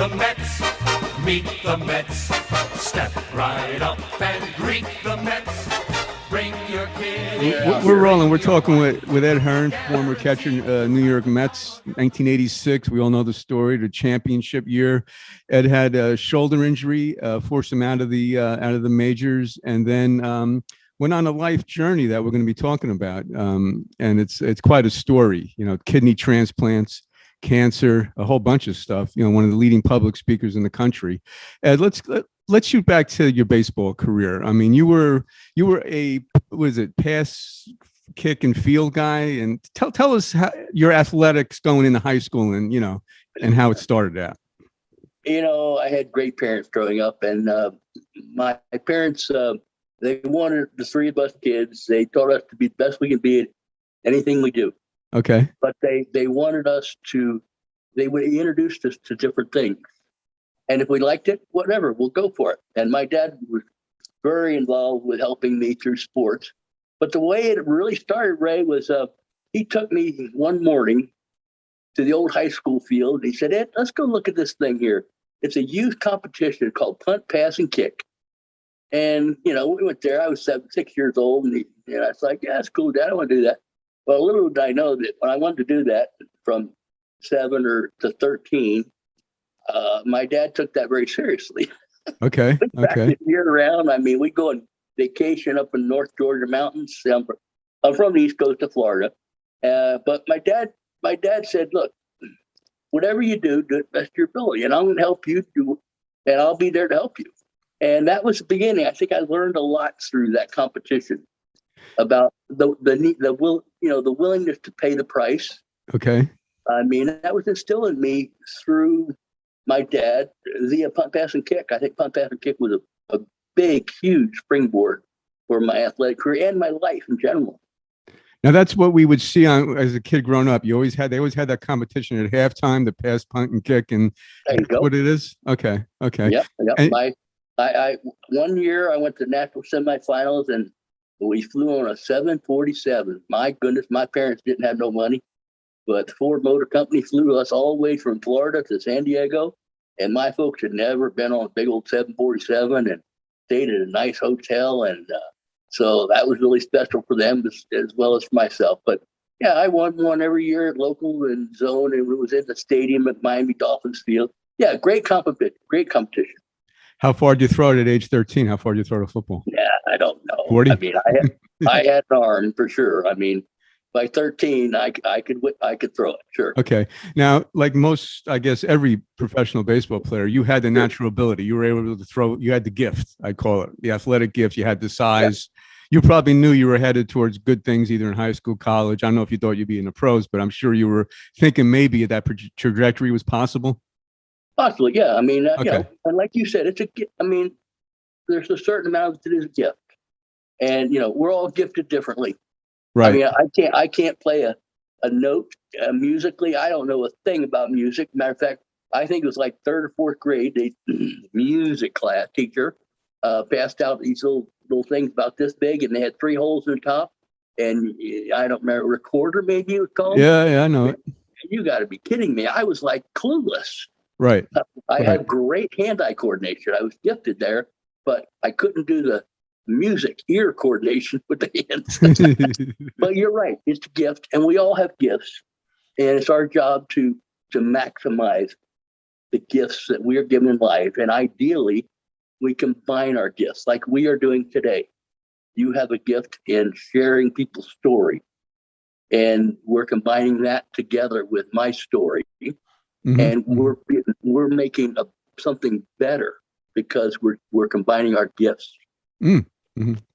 the Mets. Meet the Mets. Step right up and greet the Mets. Bring your kid. We're rolling. We're talking with Ed Hearn, former catcher, New York Mets, 1986. We all know the story, the championship year. Ed had a shoulder injury, forced him out of the majors, and then went on a life journey that we're going to be talking about. And it's quite a story. You know, kidney transplants, cancer, a whole bunch of stuff. You know, one of the leading public speakers in the country. Ed, let's shoot back to your baseball career. I mean, you were a, was it, pass, kick, and field guy? And tell us how your athletics going into high school, and and how it started out. You know, I had great parents growing up, and my parents, they wanted the three of us kids. They taught us to be the best we can be at anything we do. Okay. But they wanted us to. They would introduce us to different things. And if we liked it, whatever, we'll go for it. And my dad was very involved with helping me through sports. But the way it really started, Ray, was he took me one morning to the old high school field. He said, Ed, let's go look at this thing here. It's a youth competition called punt, pass, and kick. And, we went there. I was 6 years old. And I was like, yeah, that's cool, Dad. I want to do that. Well, little did I know that when I wanted to do that from 7 to 13, my dad took that very seriously. Okay. Okay. Year round. I mean, we go on vacation up in North Georgia mountains. I'm from the East Coast of Florida. But my dad said, look, whatever you do it best of your ability. And I'm going to help you do, and I'll be there to help you. And that was the beginning. I think I learned a lot through that competition about the willingness to pay the price. Okay. I mean, that was instilled in me through my dad via punt, pass, and kick. I think punt, pass, and kick was a big, huge springboard for my athletic career and my life in general. Now that's what we would see as a kid growing up. They always had that competition at halftime, the pass, punt, and kick, and that's what it is. Okay. Yep. And I 1 year I went to national semifinals and we flew on a 747. My goodness, my parents didn't have no money, but the Ford Motor Company flew us all the way from Florida to San Diego, and my folks had never been on a big old 747 and stayed at a nice hotel, and so that was really special for them as well as for myself. But yeah, I won one every year at local and zone, and it was in the stadium at Miami Dolphins Field. Yeah, great competition. How far did you throw it at age 13? How far did you throw the football? Yeah, I don't know. 40? I mean, I had an arm for sure. I mean, by 13, I could throw it. Sure. Okay. Now, like most, I guess, every professional baseball player, you had the natural ability. You were able to throw. You had the gift. I call it the athletic gift. You had the size. Yeah. You probably knew you were headed towards good things, either in high school, college. I don't know if you thought you'd be in the pros, but I'm sure you were thinking maybe that trajectory was possible. Possibly, yeah. I mean, and like you said, it's a. I mean, there's a certain amount that is a gift, and we're all gifted differently. Right. I mean, I can't play a note musically. I don't know a thing about music. Matter of fact, I think it was like third or fourth grade. The music class teacher passed out these little things about this big, and they had 3 holes in the top. And I don't remember, recorder maybe it was called. Yeah, I know it. You got to be kidding me! I was like clueless. Right. I had great hand-eye coordination. I was gifted there, but I couldn't do the music ear coordination with the hands. But you're right. It's a gift, and we all have gifts, and it's our job to maximize the gifts that we are given in life. And ideally, we combine our gifts like we are doing today. You have a gift in sharing people's story, and we're combining that together with my story. Mm-hmm. And we're making something better because we're combining our gifts, and we're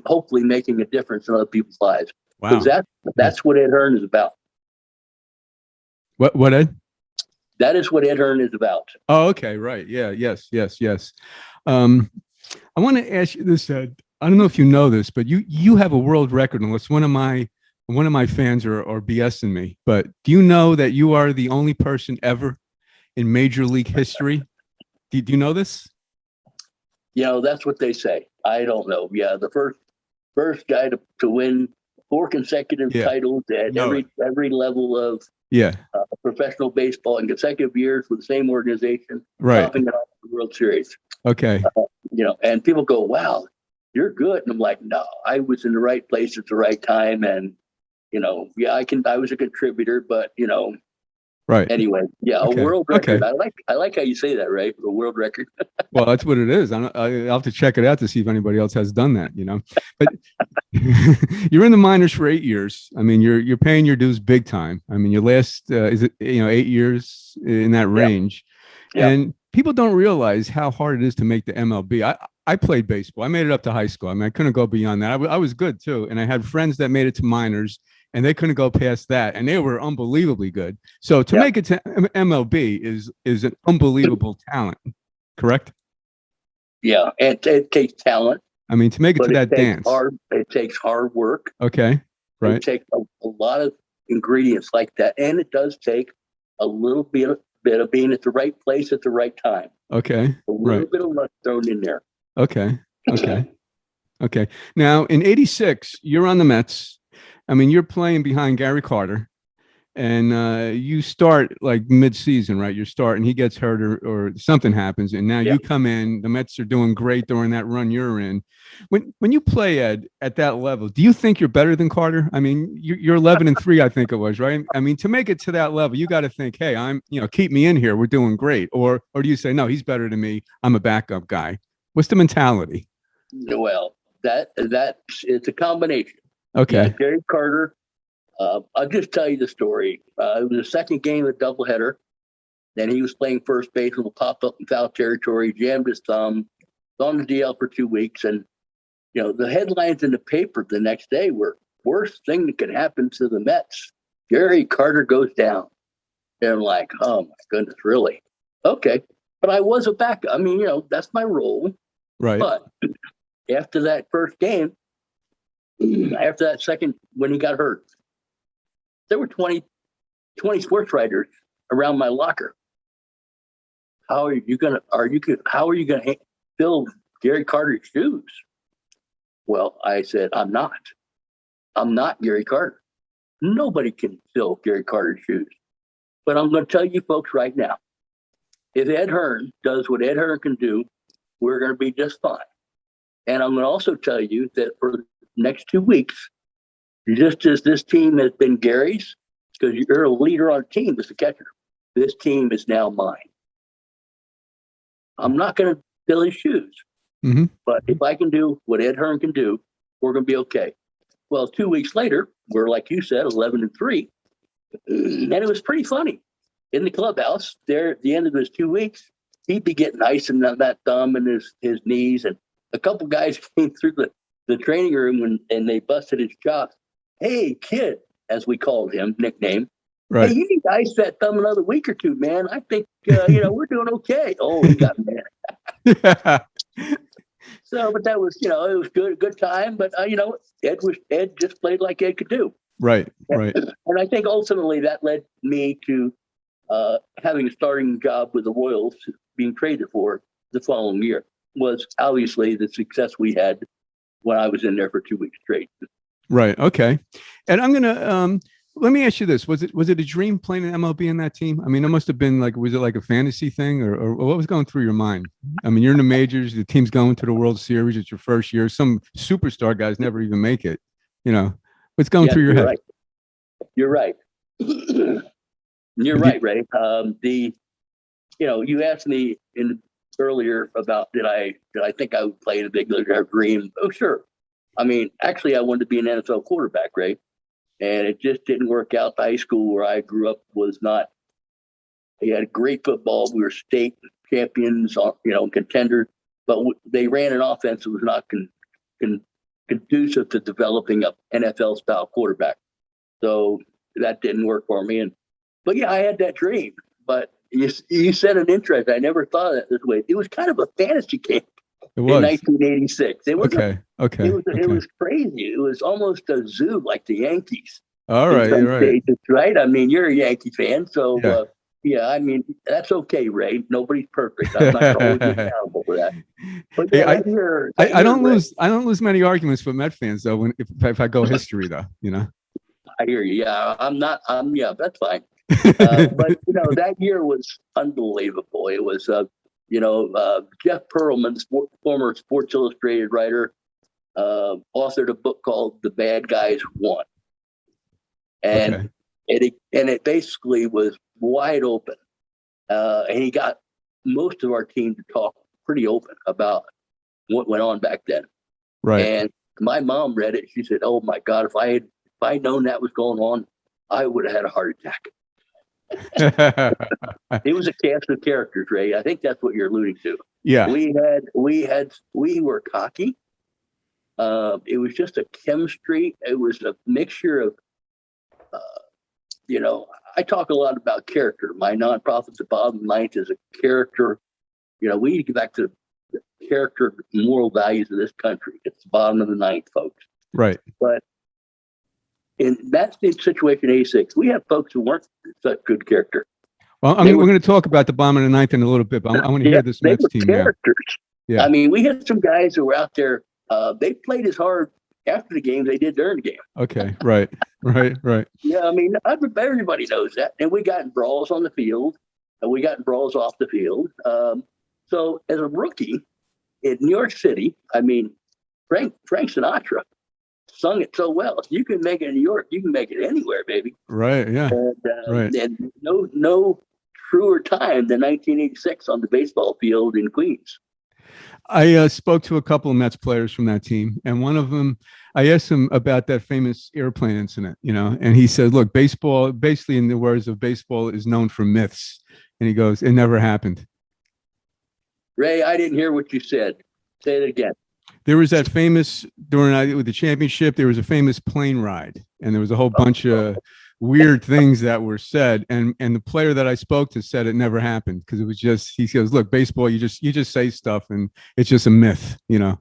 hopefully making a difference in other people's lives. Wow, that's what Ed Hearn is about. What Ed? That is what Ed Hearn is about. Oh, okay, right, yeah, yes. I want to ask you this, Ed. I don't know if you know this, but you have a world record, unless one of my fans are BSing me, but do you know that you are the only person ever in Major League history? Do you know this? That's what they say. I don't know. Yeah, the first guy to win 4 consecutive titles at every level of professional baseball in consecutive years with the same organization, Right. topping it off the World Series. Okay. And people go, "Wow, you're good." And I'm like, "No, I was in the right place at the right time." And, I was a contributor, but, Right. anyway, a Okay. world record. Okay. I like how you say that, right? A world record. Well, that's what it is. I'll have to check it out to see if anybody else has done that, but you're in the minors for 8 years. I mean, you're paying your dues big time. I mean, your last, is it, 8 years in that range. Yeah. And people don't realize how hard it is to make the MLB. I played baseball. I made it up to high school. I mean, I couldn't go beyond that. I was good too. And I had friends that made it to minors and they couldn't go past that. And they were unbelievably good. So to make it to MLB is an unbelievable talent, correct? Yeah. And it takes talent. I mean, to make it to that dance. It takes hard work. Okay. Right. It takes a lot of ingredients like that. And it does take a little bit of being at the right place at the right time. Okay. A little bit of luck thrown in there. Okay. Okay. Now in '86, you're on the Mets. I mean, you're playing behind Gary Carter, and you start like mid-season, right? You start, and he gets hurt, or something happens, and now you come in. The Mets are doing great during that run you're in. When you play, Ed, at that level, do you think you're better than Carter? I mean, you're 11-3, I think it was, right? I mean, to make it to that level, you got to think, hey, keep me in here. We're doing great. Or do you say, no, he's better than me. I'm a backup guy. What's the mentality? Well, it's a combination. Okay. Gary Carter. I'll just tell you the story. It was the second game of the doubleheader. Then he was playing first base and popped up in foul territory, jammed his thumb, was on the DL for 2 weeks. And, the headlines in the paper the next day were worst thing that could happen to the Mets. Gary Carter goes down. And I'm like, oh my goodness, really? Okay. But I was a backup. I mean, that's my role. Right. But after that first game, after that second, when he got hurt, there were 20 sports writers around my locker. How are you going to fill Gary Carter's shoes? Well, I said, I'm not Gary Carter. Nobody can fill Gary Carter's shoes. But I'm going to tell you folks right now, if Ed Hearn does what Ed Hearn can do, we're going to be just fine. And I'm going to also tell you that for the next 2 weeks, just as this team has been Gary's, because you're a leader on a team as a catcher, this team is now mine. I'm not going to fill his shoes. Mm-hmm. But if I can do what Ed Hearn can do, we're going to be okay. Well, 2 weeks later, we're, like you said, 11-3. And it was pretty funny. In the clubhouse, there at the end of his 2 weeks, he'd be getting ice in that thumb and his knees. And a couple guys came through the training room and they busted his chops. Hey, kid, as we called him, nickname. Right. Hey, you need to ice that thumb another week or two, man. I think, we're doing okay. Oh, he got mad. So, but that was, it was good time. But, Ed just played like Ed could do. Right, right. And I think ultimately that led me to having a starting job with the Royals, being traded for the following year, was obviously the success we had when I was in there for 2 weeks straight. Right. Okay. And I'm going to, let me ask you this. Was it a dream playing an MLB in that team? I mean, it must have been was it like a fantasy thing or what was going through your mind? I mean, you're in the majors, the team's going to the World Series. It's your first year. Some superstar guys never even make it. What's going through your head? Right. You're right. You're right, Ray. You asked me earlier about did I think I would play in a big league or dream? Oh, sure. I mean, actually, I wanted to be an NFL quarterback, Ray. And it just didn't work out. The high school where I grew up was not. They had great football. We were state champions, contenders, but they ran an offense that was not conducive to developing an NFL style quarterback. So that didn't work for me. But I had that dream. But you said an interest. I never thought of it this way. It was kind of a fantasy camp. It was. In 1986. It was okay. It was crazy. It was almost a zoo like the Yankees. All right, you're right. Right? I mean, you're a Yankee fan, so yeah. I mean, that's okay, Ray. Nobody's perfect. I'm not going to hold you accountable for that. But I don't lose many arguments with Met fans though. If I go history though, I hear you. Yeah, I'm not. Yeah, that's fine. But that year was unbelievable. It was, Jeff Pearlman, former Sports Illustrated writer, authored a book called "The Bad Guys Won," and it basically was wide open, and he got most of our team to talk pretty open about what went on back then. Right. And my mom read it. She said, "Oh my God, if I'd known that was going on, I would have had a heart attack." It was a cast of characters, Ray. I think that's what you're alluding to. Yeah. We were cocky. It was just a chemistry. It was a mixture of, I talk a lot about character. My nonprofit, the Bottom Ninth, is a character. We need to get back to the character, moral values of this country. It's the bottom of the ninth, folks. Right. But in that situation, 86, we have folks who weren't such good character. Well, we're going to talk about the bottom of the ninth in a little bit, but I want to hear this Mets team characters. Now. Yeah. I mean, we had some guys who were out there. They played as hard after the game they did during the game. Okay. Right. Yeah. I mean, everybody knows that. And we got in brawls on the field, and we got in brawls off the field. So as a rookie in New York City, I mean, Frank Sinatra sung it so well. If you can make it in New York, you can make it anywhere, baby. Right. Yeah. And, and no truer time than 1986 on the baseball field in Queens. I spoke to a couple of Mets players from that team, and one of them, I asked him about that famous airplane incident, and he said, "Look, baseball, basically in the words of baseball, is known for myths." And he goes, "It never happened." Ray, I didn't hear what you said. Say it again. There was that famous with the championship. There was a famous plane ride, and there was a whole bunch of weird things that were said. And the player that I spoke to said it never happened because it was just. He goes, "Look, baseball, you just say stuff, and it's just a myth, You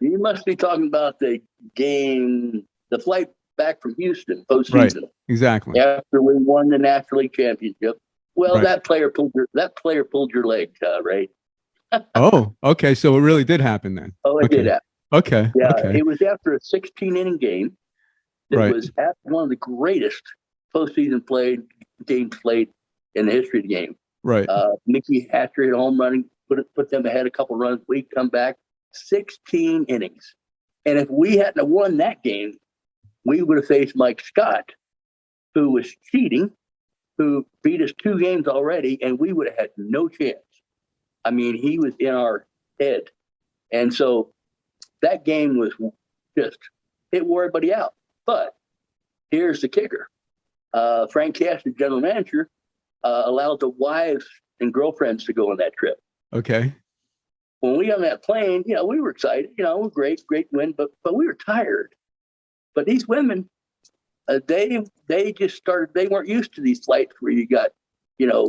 must be talking about the game, the flight back from Houston postseason. Right. Exactly. After we won the National League championship. Well, right. that player pulled your leg, right? Oh, okay. So it really did happen then. Oh, it did happen. Okay. Yeah, okay. It was after a 16-inning game. It was at one of the greatest postseason games played in the history of the game. Right. Mickey Hatcher hit a home run, put them ahead a couple runs. We come back 16 innings, and if we hadn't have won that game, we would have faced Mike Scott, who was cheating, who beat us 2 games already, and we would have had no chance. I mean, he was in our head. And so that game was just, it wore everybody out. But here's the kicker. Frank Cash, the general manager, allowed the wives and girlfriends to go on that trip. Okay. When we on that plane, we were excited, great win, but we were tired. But these women, they just started, they weren't used to these flights where you got,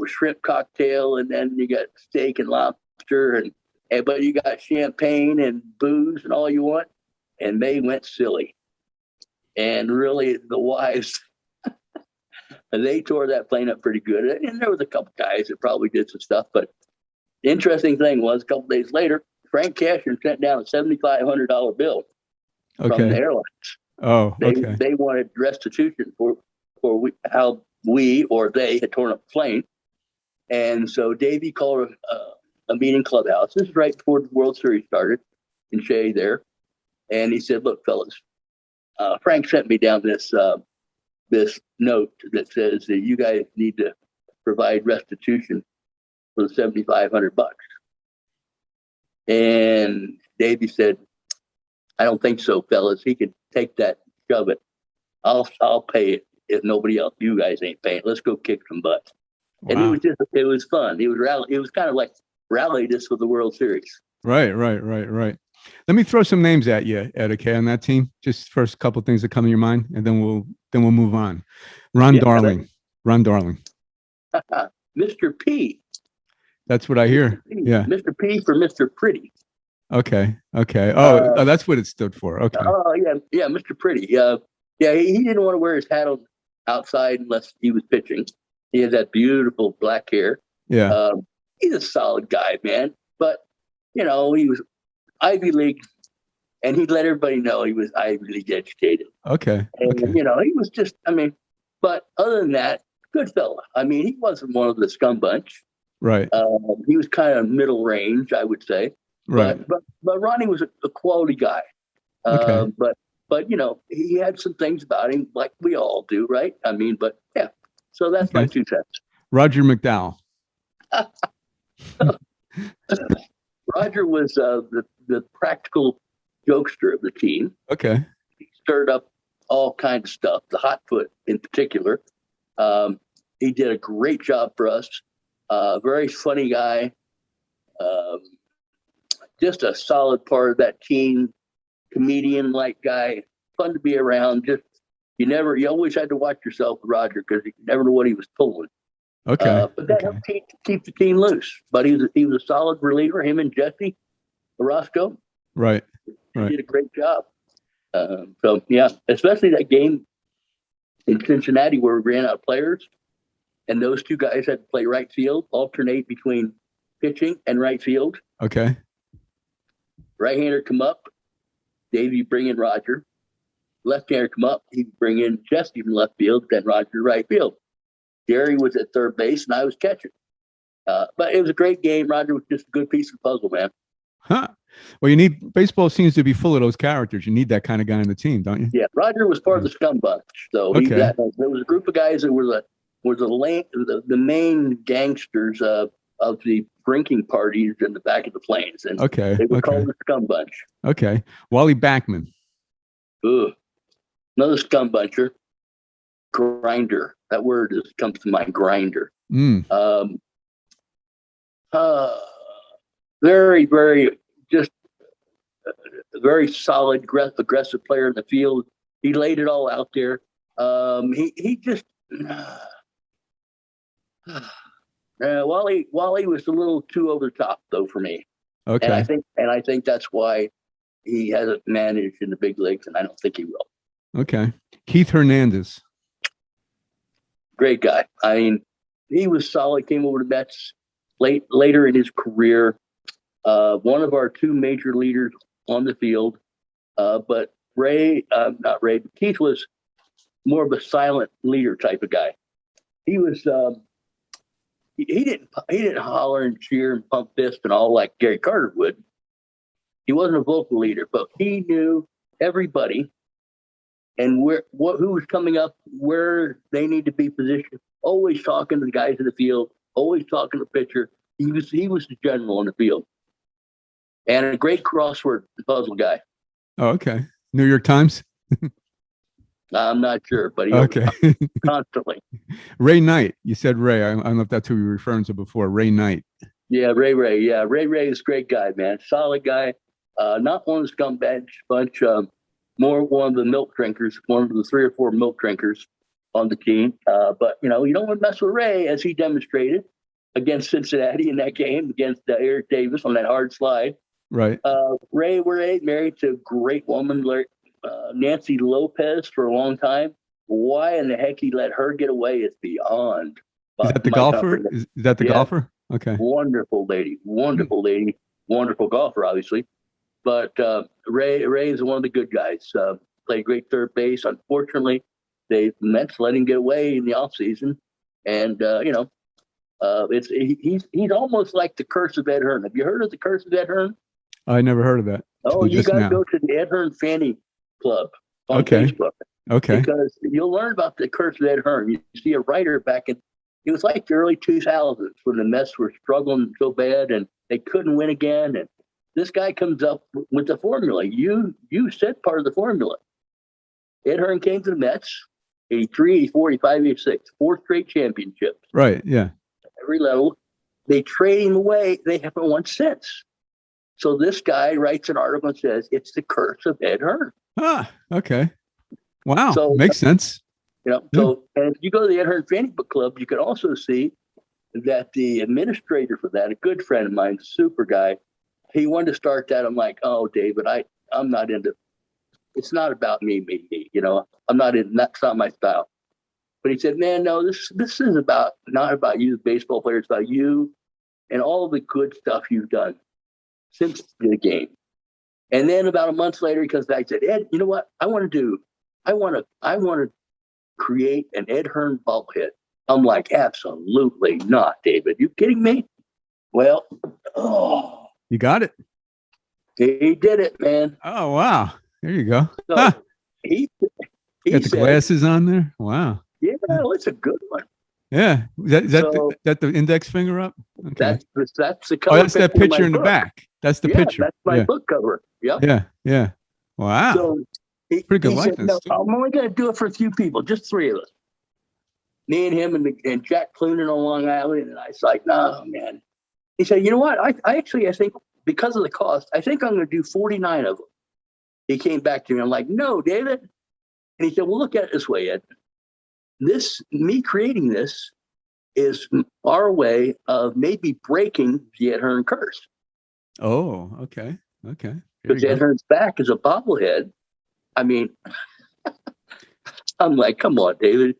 shrimp cocktail, and then you got steak and lobster, but you got champagne and booze and all you want. And they went silly. And really, the wives, they tore that plane up pretty good. And there was a couple guys that probably did some stuff. But the interesting thing was, a couple days later, Frank Casher sent down a $7,500 bill from the airlines. Oh, okay. They wanted restitution for how we or they had torn up the plane. And so Davey called a meeting clubhouse. This is right before the World Series started in Shea there. And he said, "Look, fellas, Frank sent me down this note that says that you guys need to provide restitution for the $7,500." And Davey said, "I don't think so, fellas. He can take that, shove it. I'll pay it. If nobody else, you guys ain't paying. Let's go kick some butt." Wow. And it was fun. It was kind of like rallied us for the World Series. Right. Let me throw some names at you, Ed, okay, on that team. Just first couple of things that come to your mind, and then we'll move on. Ron Darling. Mr. P. That's what I hear. Yeah. Mr. P for Mr. Pretty. Okay. Oh, that's what it stood for. Okay. Oh, yeah, Mr. Pretty. Yeah, he didn't want to wear his hat outside unless he was pitching. He had that beautiful black hair. Yeah. He's a solid guy, man. But, he was Ivy League, and he let everybody know he was Ivy League educated. Okay. And, he was just, but other than that, good fella. I mean, he wasn't one of the scum bunch. Right. He was kind of middle range, I would say. Right. But Ronnie was a quality guy. Okay. But he had some things about him like we all do, right? I mean, but yeah. So that's my 2 cents. Roger McDowell. Roger was the practical jokester of the team. Okay. He stirred up all kinds of stuff, the hot foot in particular. He did a great job for us. Very funny guy. Just a solid part of that team. Comedian-like guy. Fun to be around. You always had to watch yourself with Roger because you never know what he was pulling. Okay. But that helped keep the team loose. But he was a solid reliever. Him and Jesse Orozco. Right. He did a great job. So yeah, especially that game in Cincinnati where we ran out of players, and those 2 guys had to play right field, alternate between pitching and right field. Okay. Right-hander come up, Davey bring in Roger. Left-hander come up, he'd bring in Jesse from left field, then Roger right field. Gary was at third base, and I was catching. But it was a great game. Roger was just a good piece of puzzle, man. Huh. Well, baseball seems to be full of those characters. You need that kind of guy on the team, don't you? Yeah, Roger was part of the scum bunch. So there was a group of guys that were the main gangsters of the drinking parties in the back of the planes. And they were called the scum bunch. Okay. Wally Backman. Ugh. Another scum buncher. Grinder. That word comes to mind, grinder. Very, very, just a very solid, aggressive player in the field. He laid it all out there. He just Wally was a little too over the top though for me. Okay. And I think that's why he hasn't managed in the big leagues, and I don't think he will. Okay. Keith Hernandez. Great guy. I mean, he was solid, came over to Mets later in his career. One of our 2 major leaders on the field. But Keith was more of a silent leader type of guy. He was he didn't holler and cheer and pump fist and all like Gary Carter would. He wasn't a vocal leader, but he knew everybody and who was coming up, where they need to be positioned. Always talking to the guys in the field, always talking to the pitcher. He was the general on the field. And a great crossword puzzle guy. Oh, okay. New York Times? I'm not sure, but he constantly. Ray Knight. You said Ray. I don't know if that's who you were referring to before. Ray Knight. Yeah, Ray. Yeah, Ray is a great guy, man. Solid guy. Not one of the scum bunch. More one of the milk drinkers, one of the 3 or 4 milk drinkers on the team. But, you don't want to mess with Ray, as he demonstrated against Cincinnati in that game, against Eric Davis on that hard slide. Right. Ray married to a great woman, Nancy Lopez, for a long time. Why in the heck he let her get away is beyond. Is that the golfer? Is that the golfer? Okay. Wonderful lady. Wonderful golfer, obviously. But Ray is one of the good guys. Played great third base. Unfortunately, the Mets let him get away in the offseason. And, he's almost like the curse of Ed Hearn. Have you heard of the curse of Ed Hearn? I never heard of that. Oh, you got to go to the Ed Hearn Fanny Club on Facebook. Okay. Because you'll learn about the curse of Ed Hearn. You see a writer it was like the early 2000s when the Mets were struggling so bad and they couldn't win again. And this guy comes up with the formula. You said part of the formula. Ed Hearn came to the Mets, 83, 84, 85, 86, 4 straight championships. Right, yeah. Every level. They trade him away. They haven't won since. So this guy writes an article and says, it's the curse of Ed Hearn. Ah, okay. Wow, so, makes sense. So and if you go to the Ed Hearn Fanny Book Club, you can also see that the administrator for that, a good friend of mine, super guy, he wanted to start that. I'm like, oh, David, I'm not into, it's not about me. I'm not in, that's not my style. But he said, man, no, this is not about you, the baseball player. It's about you and all the good stuff you've done since the game. And then about a month later, he comes back and said, Ed, you know what? I want to create an Ed Hearn bobblehead I'm like, absolutely not, David. You kidding me? Well, You got it. he did it, man. Oh, wow. There you go. So Huh. he Got the said, glasses on there. Wow. yeah, it's a good one. Yeah. So That the index finger up? Okay. that's the Oh, cover that's that picture of my picture in the book. back. That's the Yeah, picture. that's my Yeah. book cover. Yep. Yeah. Yeah. Wow. So Pretty good he said, likeness. no, I'm only going to do it for a few people, just three of us. Me and him and Jack Clunan on Long Island. And I was like, no, man. He said, you know what? I think because of the cost, I think I'm going to do 49 of them. He came back to me. I'm like, no, David. And he said, well, look at it this way, Ed. Me creating this is our way of maybe breaking the Ed Hearn curse. Oh, okay. Okay. Because Ed Hearn's back is a bobblehead. I mean, I'm like, come on, David.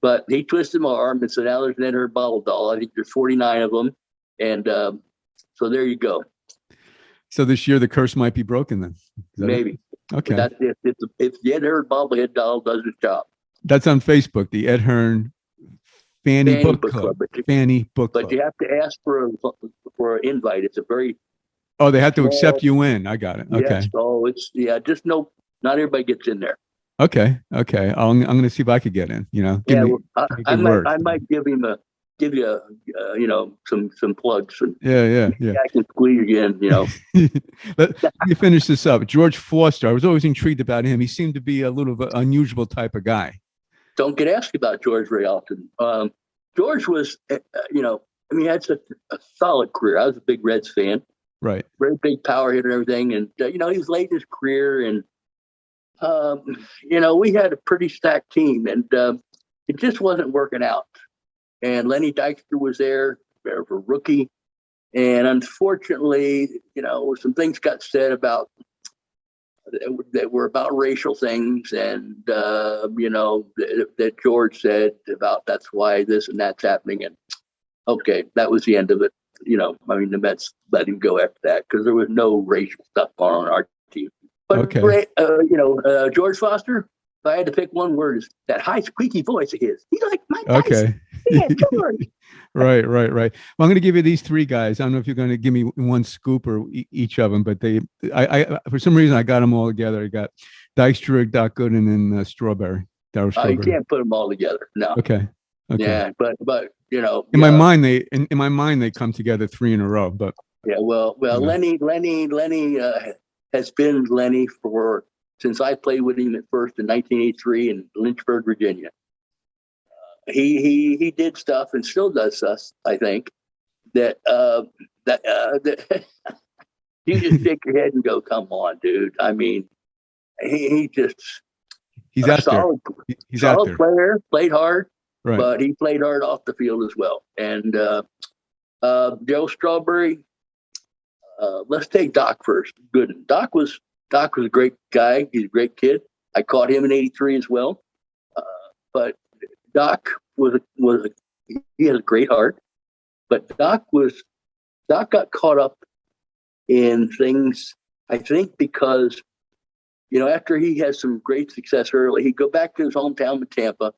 But he twisted my arm, and so now there's an Ed Hearn bobble doll. I think there's 49 of them. And so there you go. So this year the curse might be broken then. Maybe. Okay. That's if the Ed Hearn bobblehead doll does its job. That's on Facebook, the Ed Hearn Fanny Book Club. Fanny Book Club. But you have to ask for an invite. It's a very they have to accept you in. I got it. Okay. Yes. Oh, just not everybody gets in there. Okay. Okay. I'm going to see if I could get in. I might give you some plugs. And yeah. I can squeeze you in. Let me finish this up. George Foster. I was always intrigued about him. He seemed to be a little bit unusual type of guy. Don't get asked about George very often. George was, he had such a solid career. I was a big Reds fan. Right. Very big power hitter and everything. And, he was late in his career. And, we had a pretty stacked team. And it just wasn't working out. And Dykstra was there for rookie. And unfortunately, some things got said about that were about racial things, and that George said about that's why this and that's happening. And okay, that was the end of it. The Mets let him go after that because there was no racial stuff on our team. But okay. George Foster, if I had to pick one word, is that high squeaky voice of his. He's like my guy. Okay. Yeah, George. Right. Well, I'm going to give you these three guys. I don't know if you're going to give me one scoop or each of them, but I for some reason I got them all together. I got Dykstra, Doc Gooden, and Strawberry. Darryl Strawberry. You can't put them all together. No. Okay. Yeah, but in my mind they come together three in a row. But yeah, well, Lenny has been Lenny since I played with him at first in 1983 in Lynchburg, Virginia. He did stuff and still does stuff, I think, that you just shake your head and go, come on, dude. I mean, he's out solid, there. He's out there. Player, played hard, right. But he played hard off the field as well. And Joe Strawberry, let's take Doc first. Good. Doc was a great guy. He's a great kid. I caught him in '83 as well. But Doc he has a great heart, but Doc got caught up in things, I think, because, after he had some great success early, he'd go back to his hometown in Tampa.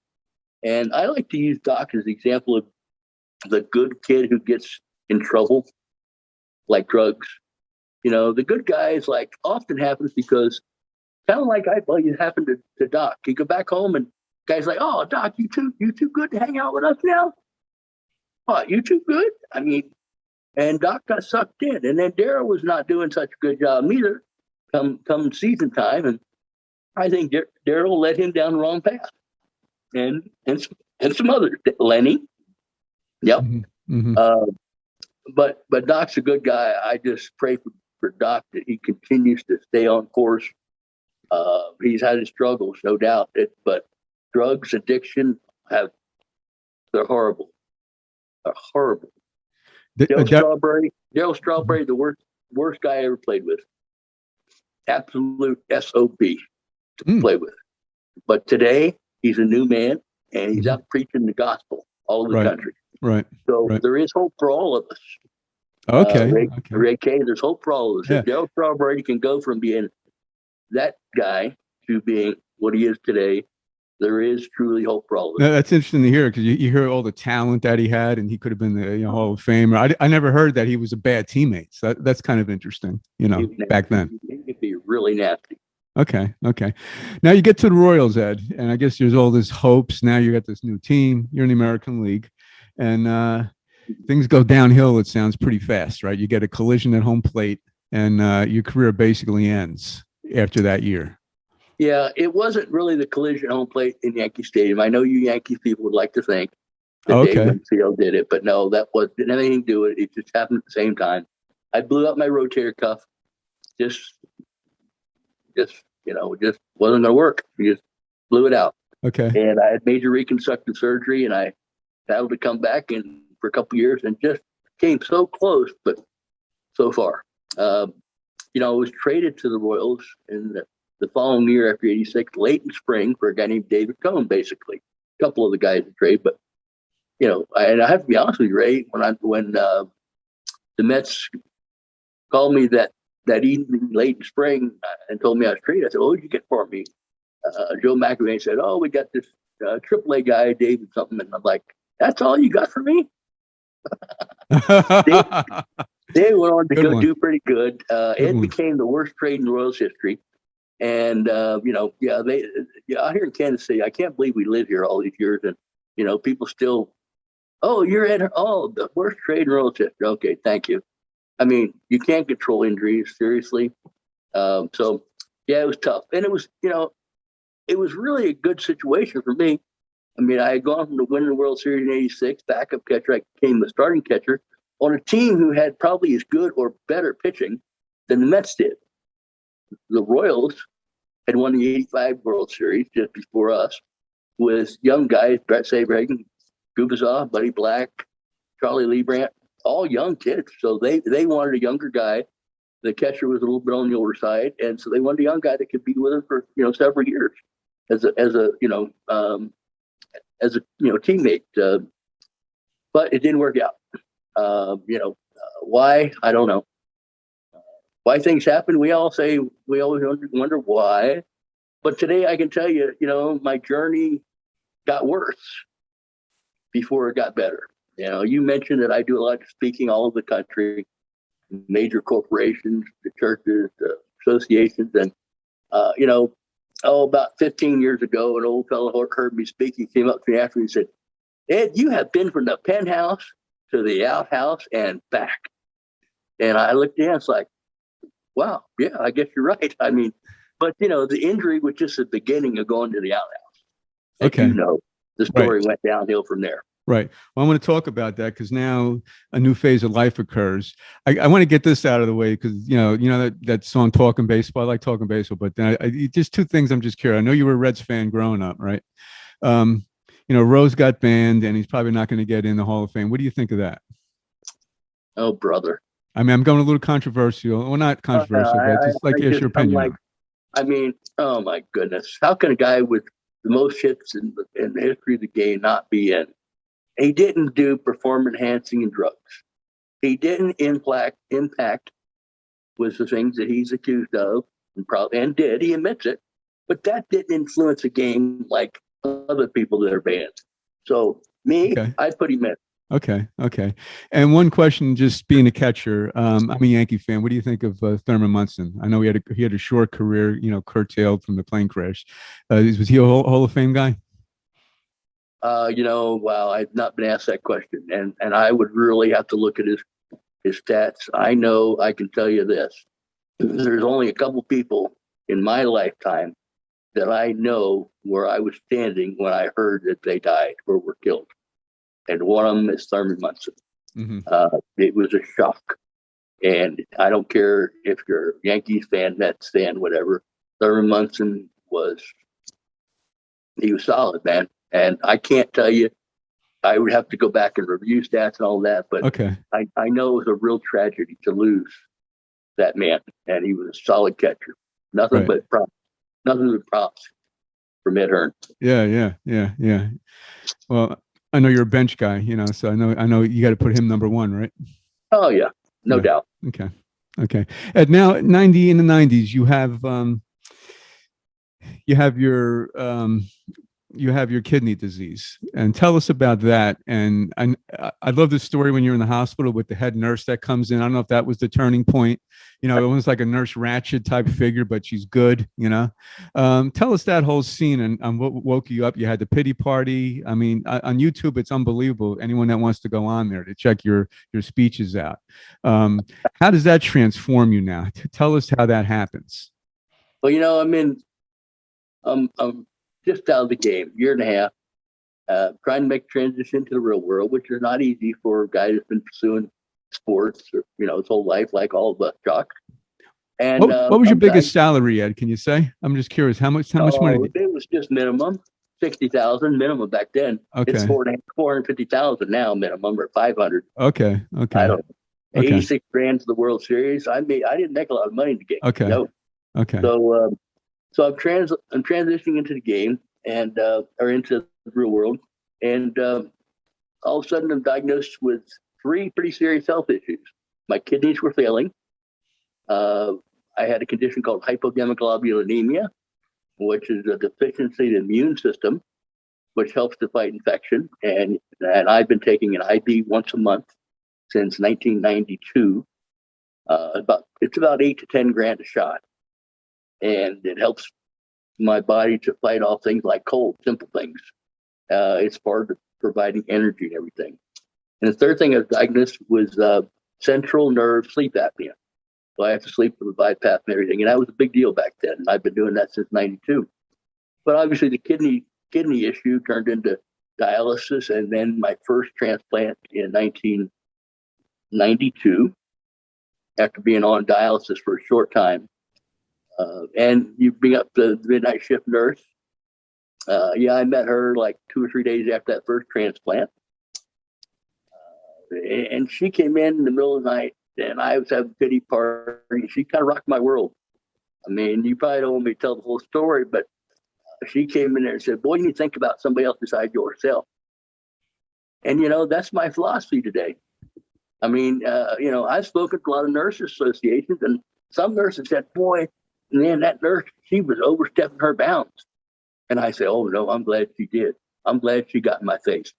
And I like to use Doc as an example of the good kid who gets in trouble, like drugs. The good guys, like, often happens because kind of like I thought it happened to Doc. He'd go back home and guys like, oh, Doc, you too good to hang out with us now? Oh, you too good? I mean, and Doc got sucked in. And then Darryl was not doing such a good job neither come season time. And I think Darryl led him down the wrong path. And some others. Lenny. Yep. Mm-hmm. But Doc's a good guy. I just pray for Doc that he continues to stay on course. He's had his struggles, no doubt. But drugs, addiction, they're horrible. They're horrible. Darryl Strawberry, the worst guy I ever played with. Absolute SOB to play with. But today, he's a new man, and he's out preaching the gospel all over the country. Right. So there is hope for all of us. Okay. Ray K, there's hope for all of us. Yeah. If Darryl Strawberry can go from being that guy to being what he is today, There is truly hope for all of No, us. that's interesting to hear because you hear all the talent that he had, and he could have been the Hall of Famer. I never heard that he was a bad teammate. So that's kind of interesting, back then. It could be really nasty. Okay. Now you get to the Royals, Ed, and I guess there's all this hopes. Now you got this new team. You're in the American League, and things go downhill. It sounds pretty fast, right? You get a collision at home plate, and your career basically ends after that year. Yeah, it wasn't really the collision home plate in Yankee Stadium. I know you Yankee people would like to think that Dave Winfield did it, but no, didn't have anything to do with it. It just happened at the same time. I blew up my rotator cuff. Just wasn't going to work. We just blew it out. Okay. And I had major reconstructive surgery, and I battled to come back in for a couple of years, and just came so close, but so far. I was traded to the Royals in the following year after '86, late in spring, for a guy named David Cohn, basically. A couple of the guys in trade, but and I have to be honest with you, Ray, when the Mets called me that evening late in spring and told me I was traded, I said, "What did you get for me?" Joe McAvey said, "Oh, we got this AAA guy, David something," and I'm like, "That's all you got for me?" They went on to do pretty good. It became the worst trade in the Royals history. And, out here in Kansas City, I can't believe we live here all these years. And, people still, you're at, the worst trade in Royals history. Okay, thank you. I mean, you can't control injuries, seriously. It was tough. And it was, it was really a good situation for me. I mean, I had gone from the winning the World Series in '86, backup catcher. I became the starting catcher on a team who had probably as good or better pitching than the Mets did. The Royals had won the '85 World Series just before us with young guys, Brett Saberhagen, Gubazov, Buddy Black, Charlie Leibrandt, all young kids. So they wanted a younger guy. The catcher was a little bit on the older side, and so they wanted a young guy that could be with them for several years as a teammate. But it didn't work out. Why? I don't know. Why things happen? We always wonder why. But today I can tell you, my journey got worse before it got better. You mentioned that I do a lot of speaking all over the country, major corporations, the churches, the associations. And, about 15 years ago, an old fellow heard me speak. He came up to me after and said, "Ed, you have been from the penthouse to the outhouse and back." And I looked at him, it's like, wow, yeah, I guess you're right. I mean, but the injury was just the beginning of going to the outhouse. Okay. The story went downhill from there. Right. Well, I want to talk about that because now a new phase of life occurs. I want to get this out of the way because that song "Talking Baseball." I like talking baseball, but then just two things. I'm just curious. I know you were a Reds fan growing up, right? Rose got banned, and he's probably not going to get in the Hall of Fame. What do you think of that? Oh, brother. I mean, I'm going a little controversial. Well, not controversial, but just your opinion. Oh my goodness. How can a guy with the most hits in the history of the game not be in? He didn't do performance enhancing and drugs. He didn't impact with the things that he's accused of and did. He admits it, but that didn't influence the game like other people that are banned. So I'd put him in. Okay. And one question, just being a catcher, I'm a Yankee fan. What do you think of Thurman Munson? I know he had a short career, curtailed from the plane crash. Was he a Hall of Fame guy? Wow, I've not been asked that question, and I would really have to look at his stats. I know I can tell you this: there's only a couple people in my lifetime that I know where I was standing when I heard that they died or were killed. And one of them is Thurman Munson. Mm-hmm. It was a shock. And I don't care if you're a Yankees fan, Mets fan, whatever. Thurman Munson was solid, man. And I can't tell you, I would have to go back and review stats and all that. But I know it was a real tragedy to lose that man. And he was a solid catcher. Nothing but props. Nothing but props from Ed Hearn. Yeah. Well, I know you're a bench guy, so I know you got to put him number one, right? Oh yeah, no doubt. Okay. And now, in the '90s, you have your you have your kidney disease, and tell us about that. And I love the story when you're in the hospital with the head nurse that comes in. I don't know if that was the turning point. You know, it was like a Nurse Ratched type figure, but she's good. You know, tell us that whole scene and what woke you up. You had the pity party. I mean, on YouTube, it's unbelievable. Anyone that wants to go on there to check your speeches out. How does that transform you now? Tell us how that happens. Well, I mean, I'm just out of the game, year and a half, trying to make transition to the real world, which is not easy for a guy that's been pursuing sports, or, his whole life, like all of us jocks. And what was your biggest salary, Ed? Can you say? I'm just curious. How much money? It was just minimum, 60,000 minimum back then. Okay. It's 450,000 now minimum, or 500. Okay. I don't know. 86 grand to the World Series. I didn't make a lot of money in the game. Okay. No. Okay. So I'm transitioning into the game or into the real world, and all of a sudden I'm diagnosed with 3 pretty serious health issues. My kidneys were failing. I had a condition called hypogammaglobulinemia, which is a deficiency in the immune system, which helps to fight infection. And I've been taking an IV once a month since 1992. It's about 8 to 10 grand a shot, and it helps my body to fight off things like cold, simple things. It's part of providing energy and everything. And the third thing I was diagnosed was central nerve sleep apnea. So I have to sleep with a BiPAP and everything. And that was a big deal back then. And I've been doing that since 92. But obviously the kidney issue turned into dialysis, and then my first transplant in 1992 after being on dialysis for a short time. And you bring up the midnight shift nurse. I met her like 2 or 3 days after that first transplant. And she came in the middle of the night, and I was having a pity party. She kind of rocked my world. I mean, you probably don't want me to tell the whole story, but she came in there and said, "Boy, you need to think about somebody else besides yourself." And, that's my philosophy today. I mean, I've spoken to a lot of nurses associations, and some nurses said, "Boy, man, that nurse, she was overstepping her bounds." And I say, "Oh, no, I'm glad she did. I'm glad she got in my face,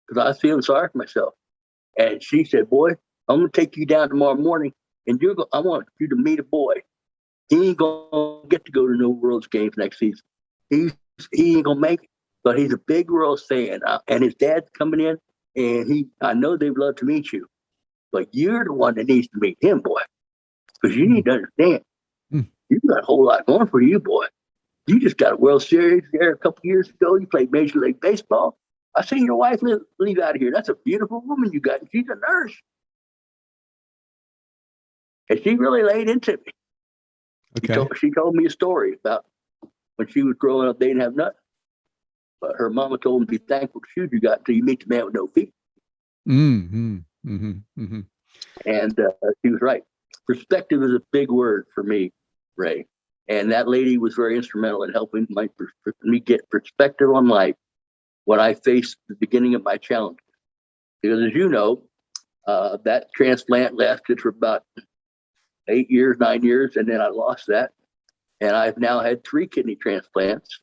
because I was feeling sorry for myself." And she said, "Boy, I'm going to take you down tomorrow morning, and I want you to meet a boy. He ain't going to get to go to no World's Games next season. He ain't going to make it, but he's a big World's fan. And his dad's coming in, and I know they'd love to meet you. But you're the one that needs to meet him, boy, because you need to understand, you got a whole lot going for you, boy. You just got a World Series there a couple years ago. You played Major League Baseball. I seen your wife leave out of here. That's a beautiful woman you got. And she's a nurse." And she really laid into me. Okay. She told me a story about when she was growing up, they didn't have nothing. But her mama told them to be thankful for the shoes you got until you meet the man with no feet. Mm-hmm. Mm-hmm. Mm-hmm. And she was right. Perspective is a big word for me, Ray. And that lady was very instrumental in helping me get perspective on life when I faced the beginning of my challenge. Because as you know, that transplant lasted for about 8 years, 9 years, and then I lost that. And I've now had 3 kidney transplants.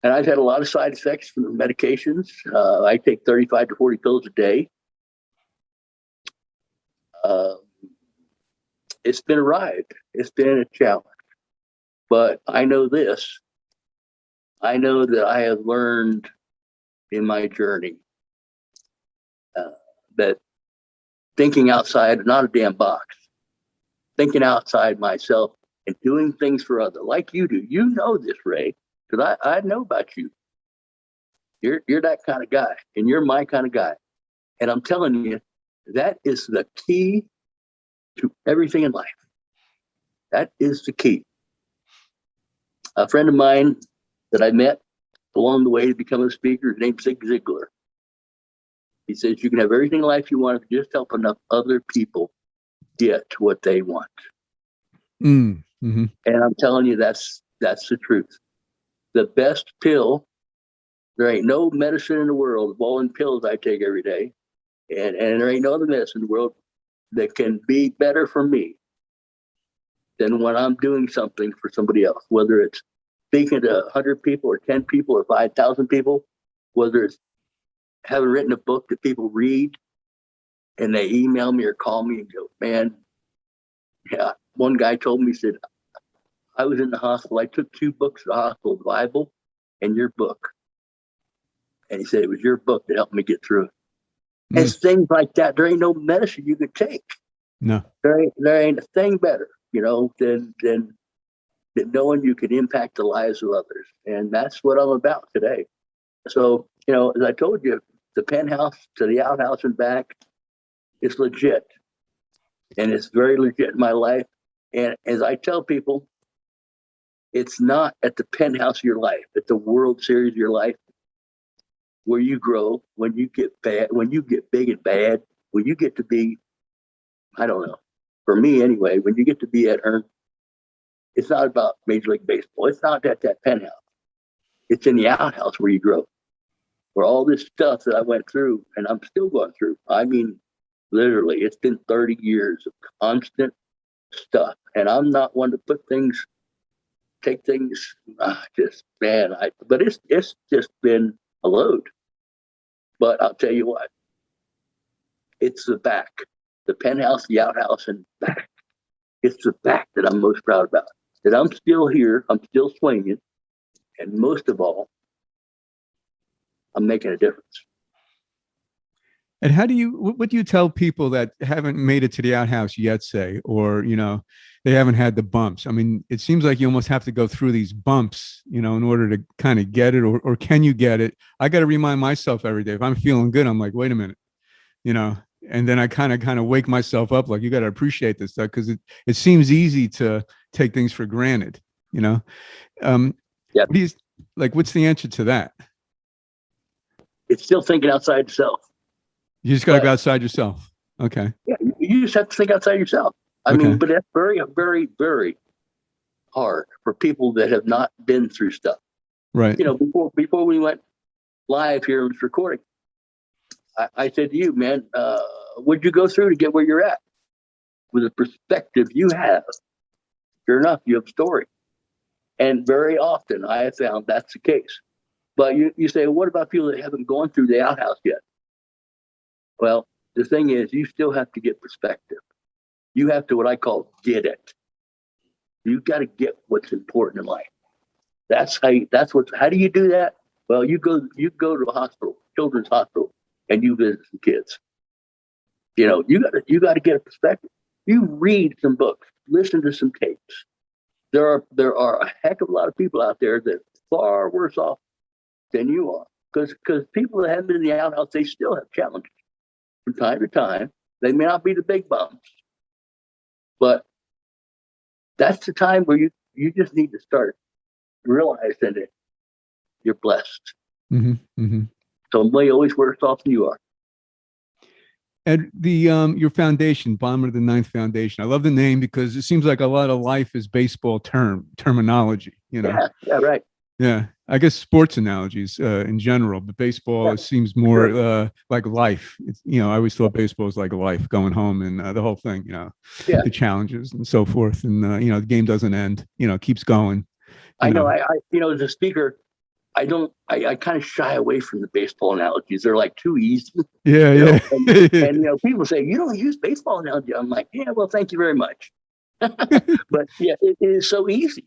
And I've had a lot of side effects from the medications. I take 35 to 40 pills a day. It's been a ride. It's been a challenge. But I know this. I know that I have learned in my journey that thinking outside, not a damn box, thinking outside myself and doing things for others like you do. You know this, Ray, because I know about you. You're that kind of guy, and you're my kind of guy. And I'm telling you, that is the key to everything in life. That is the key. A friend of mine that I met along the way to become a speaker is named Zig Ziglar. He says you can have everything in life you want if you just help enough other people get what they want. Mm-hmm. And I'm telling you, that's the truth. The best pill, there ain't no medicine in the world, of all the pills I take every day, and there ain't no other medicine in the world that can be better for me than when I'm doing something for somebody else, whether it's speaking to 100 people or 10 people or 5,000 people, whether it's having written a book that people read and they email me or call me and go, man, yeah. One guy told me, he said, I was in the hospital. I took 2 books to the hospital, the Bible and your book. And he said, it was your book that helped me get through it. It's things like that. There ain't no medicine you could take. No. There ain't a thing better, than knowing you can impact the lives of others. And that's what I'm about today. So, as I told you, the penthouse to the outhouse and back is legit. And it's very legit in my life. And as I tell people, it's not at the penthouse of your life, at the World Series of your life, where you grow, when you get bad, when you get big and bad, when you get to be, I don't know, for me anyway, when you get to be Ed Hearn, it's not about Major League Baseball. It's not at that penthouse. It's in the outhouse where you grow, where all this stuff that I went through, and I'm still going through. I mean, literally, it's been 30 years of constant stuff. And I'm not one to take things, but it's just been a load. But I'll tell you what, it's the back, the penthouse, the outhouse, and back. It's the back that I'm most proud about. That I'm still here, I'm still swinging, and most of all, I'm making a difference. And what do you tell people that haven't made it to the outhouse yet, say, or, they haven't had the bumps? I mean, it seems like you almost have to go through these bumps, in order to kind of get it, or can you get it? I got to remind myself every day. If I'm feeling good, I'm like, wait a minute, and then I kind of wake myself up, like, you got to appreciate this stuff, because it seems easy to take things for granted, Yeah. What's the answer to that? It's still thinking outside yourself. You just got to go outside yourself. Okay. Yeah, you just have to think outside yourself. I mean, but that's very, very, very hard for people that have not been through stuff. Right. Before we went live here and was recording, I said to you, man, what'd you go through to get where you're at? With the perspective you have, sure enough, you have a story. And very often I have found that's the case. But you say, what about people that haven't gone through the outhouse yet? Well, the thing is, you still have to get perspective. You have to, what I call, get it. You've got to get what's important in life. How do you do that? Well, you go to a hospital, children's hospital, and you visit some kids. You got to get a perspective. You read some books, listen to some tapes. There are a heck of a lot of people out there that are far worse off than you are, because people that haven't been in the outhouse, they still have challenges from time to time. They may not be the big bumps, but that's the time where you just need to start realizing that you're blessed. Mm-hmm, mm-hmm. Somebody always worse off than you are. And your foundation, Bottom of the Ninth Foundation, I love the name because it seems like a lot of life is baseball terminology. Yeah, right. Yeah, I guess sports analogies in general, but baseball seems more like life. I always thought baseball was like life, going home and the whole thing. The challenges and so forth, and the game doesn't end. Keeps going. I know. I as a speaker, I kind of shy away from the baseball analogies. They're like too easy. Yeah. And people say, you don't use baseball analogy. I'm like, yeah, well, thank you very much. But yeah, it is so easy.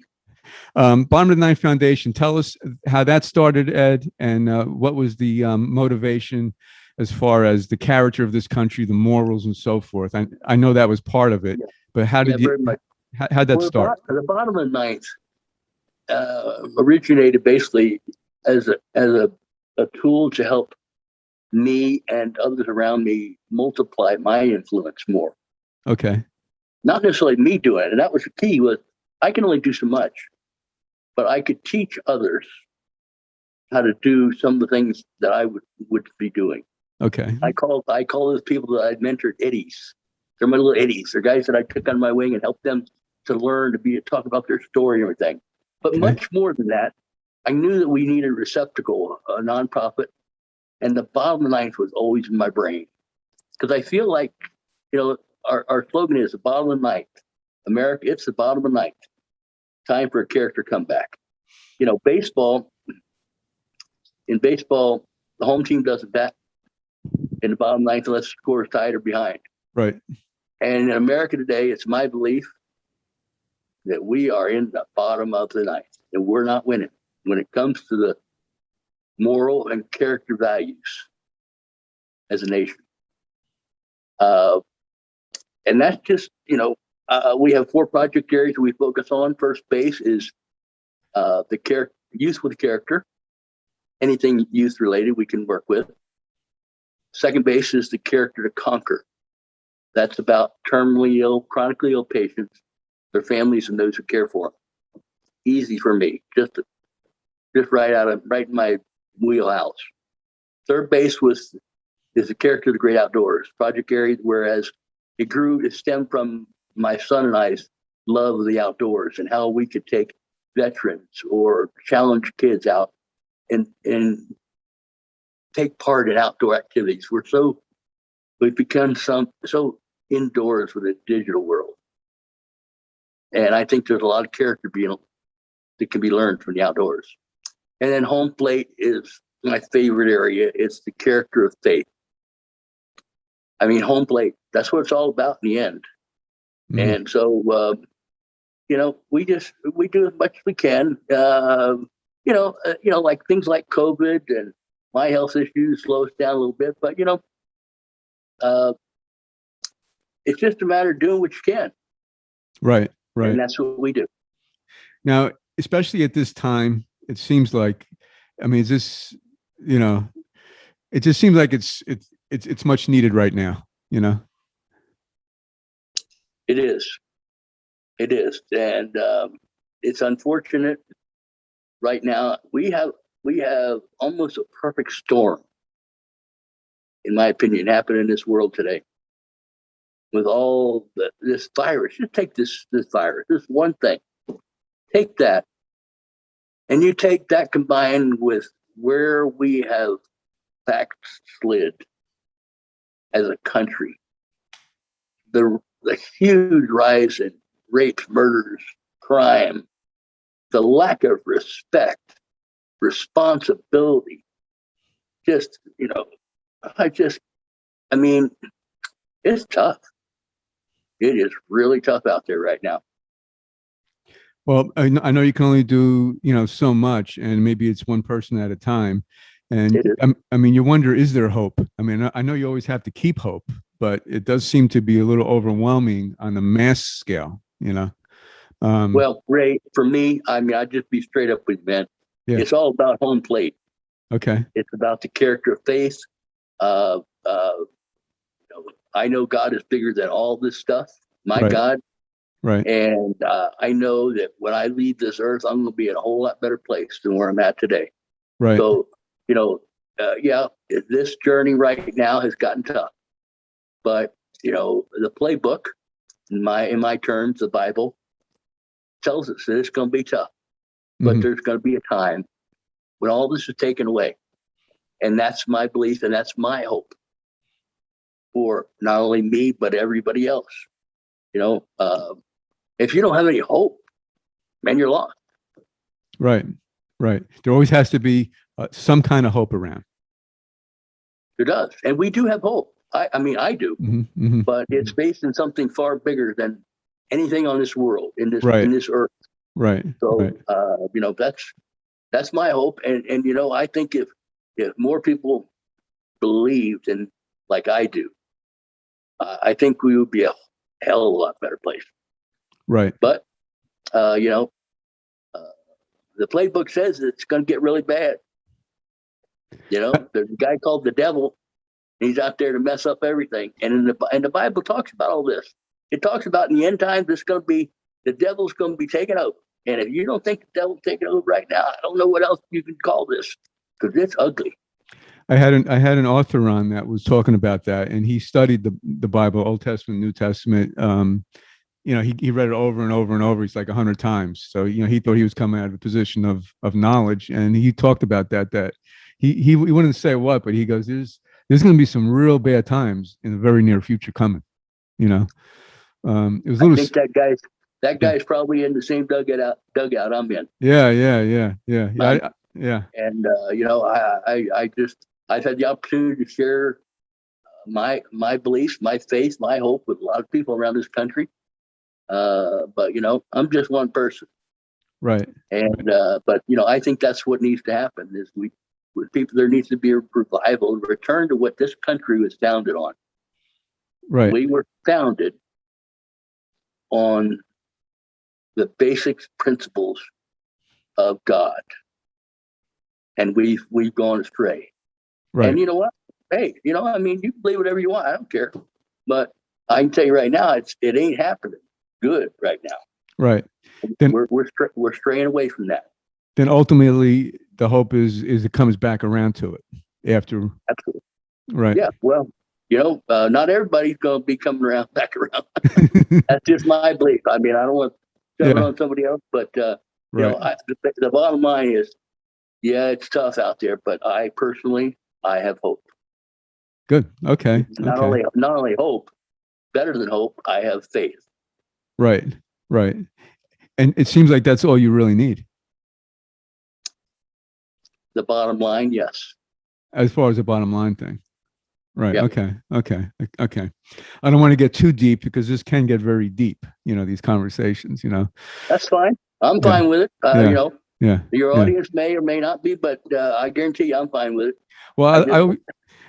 Bottom of the Ninth Foundation. Tell us how that started, Ed, and what was the motivation as far as the character of this country, the morals, and so forth. I know that was part of it, but how did how'd that start? The Bottom of the Ninth originated basically as a tool to help me and others around me multiply my influence more. Okay. Not necessarily me doing it, and that was the key. Was I can only do so much, but I could teach others how to do some of the things that I would be doing. Okay. I call those people that I'd mentored Eddies. They're my little Eddies. They're guys that I took on my wing and helped them to learn to talk about their story and everything. But much more than that, I knew that we needed a receptacle, a nonprofit, and the Bottom of the Ninth was always in my brain, because I feel like, our slogan is the bottom of the ninth. America, it's the bottom of the ninth. Time for a character comeback. Baseball. In baseball, the home team doesn't bat in the bottom ninth unless the score is tied or behind. Right. And in America today, it's my belief that we are in the bottom of the ninth and we're not winning when it comes to the moral and character values as a nation. And that's just, we have 4 project areas we focus on. First base is the youth with character. Anything youth related we can work with. Second base is the character to conquer. That's about terminally ill, chronically ill patients, their families, and those who care for them. Easy for me, just right in my wheelhouse. Third base is the character of the great outdoors project area, whereas it stemmed from my son and I's love of the outdoors and how we could take veterans or challenge kids out and take part in outdoor activities. We've become so indoors with a digital world. And I think there's a lot of character that can be learned from the outdoors. And then home plate is my favorite area. It's the character of faith. I mean, home plate, that's what it's all about in the end. Mm-hmm. And so, we do as much as we can, like things like COVID and my health issues slow us down a little bit, but it's just a matter of doing what you can. Right. Right. And that's what we do. Now, especially at this time, it seems like, it just seems like it's much needed right now, It is. And it's unfortunate right now. We have almost a perfect storm, in my opinion, happening in this world today. With all this virus, just take this virus, this one thing, take that, and you take that combined with where we have backslid as a country, the huge rise in rapes, murders, crime, the lack of respect, responsibility, it's tough. It is really tough out there right now. Well, I know you can only do, so much, and maybe it's one person at a time. And you wonder, is there hope? I know you always have to keep hope, but it does seem to be a little overwhelming on a mass scale, Well, Ray, for me, I'd just be straight up with you, man. Yeah. It's all about home plate. Okay. It's about the character of faith. I know God is bigger than all this stuff. My right. God. Right. And I know that when I leave this earth, I'm going to be in a whole lot better place than where I'm at today. Right. So, this journey right now has gotten tough. But, the playbook, in my terms, the Bible, tells us that it's going to be tough. But mm-hmm. There's going to be a time when all this is taken away. And that's my belief, and that's my hope for not only me, but everybody else. If you don't have any hope, man, you're lost. Right. There always has to be some kind of hope around. There does. And we do have hope. I do. Mm-hmm, mm-hmm. But it's based in something far bigger than anything on this world, in this earth. Right. So, right. That's my hope. And I think if more people believed in like I do, I think we would be a hell of a lot better place. Right. But, the playbook says it's going to get really bad. There's a guy called the devil. He's out there to mess up everything. And the Bible talks about all this. It talks about in the end times, the devil's going to be taken over. And if you don't think the devil's taking over right now, I don't know what else you can call this, because it's ugly. I had an author on that was talking about that, and he studied the Bible, Old Testament, New Testament. He read it over and over and over. He's like 100 times. So he thought he was coming out of a position of knowledge, and he talked about that he wouldn't say what, but he goes, there's going to be some real bad times in the very near future coming. It was I think that That guy's probably in the same dugout I'm in. Yeah. And I've had the opportunity to share my beliefs, my faith, my hope with a lot of people around this country. But I'm just one person. Right. And but I think that's what needs to happen is with people, there needs to be a revival, a return to what this country was founded on. Right. We were founded on the basic principles of God, and we've gone astray. Right. And you know what? Hey, you can believe whatever you want. I don't care. But I can tell you right now, it ain't happening good right now. Right. Then we're straying away from that. Then ultimately, the hope is it comes back around to it after. Absolutely. Right. Yeah. Well, not everybody's going to be coming back around. That's just my belief. I mean, I don't want to jump on somebody else, but right. The bottom line is, yeah, it's tough out there, but I personally have hope. Good. Okay. Not only hope, better than hope, I have faith. Right. Right. And it seems like that's all you really need. The bottom line, yes. As far as the bottom line thing. Right. Yep. Okay. I don't want to get too deep because this can get very deep, these conversations, That's fine. I'm fine with it. Your audience may or may not be, but I guarantee you I'm fine with it. Well,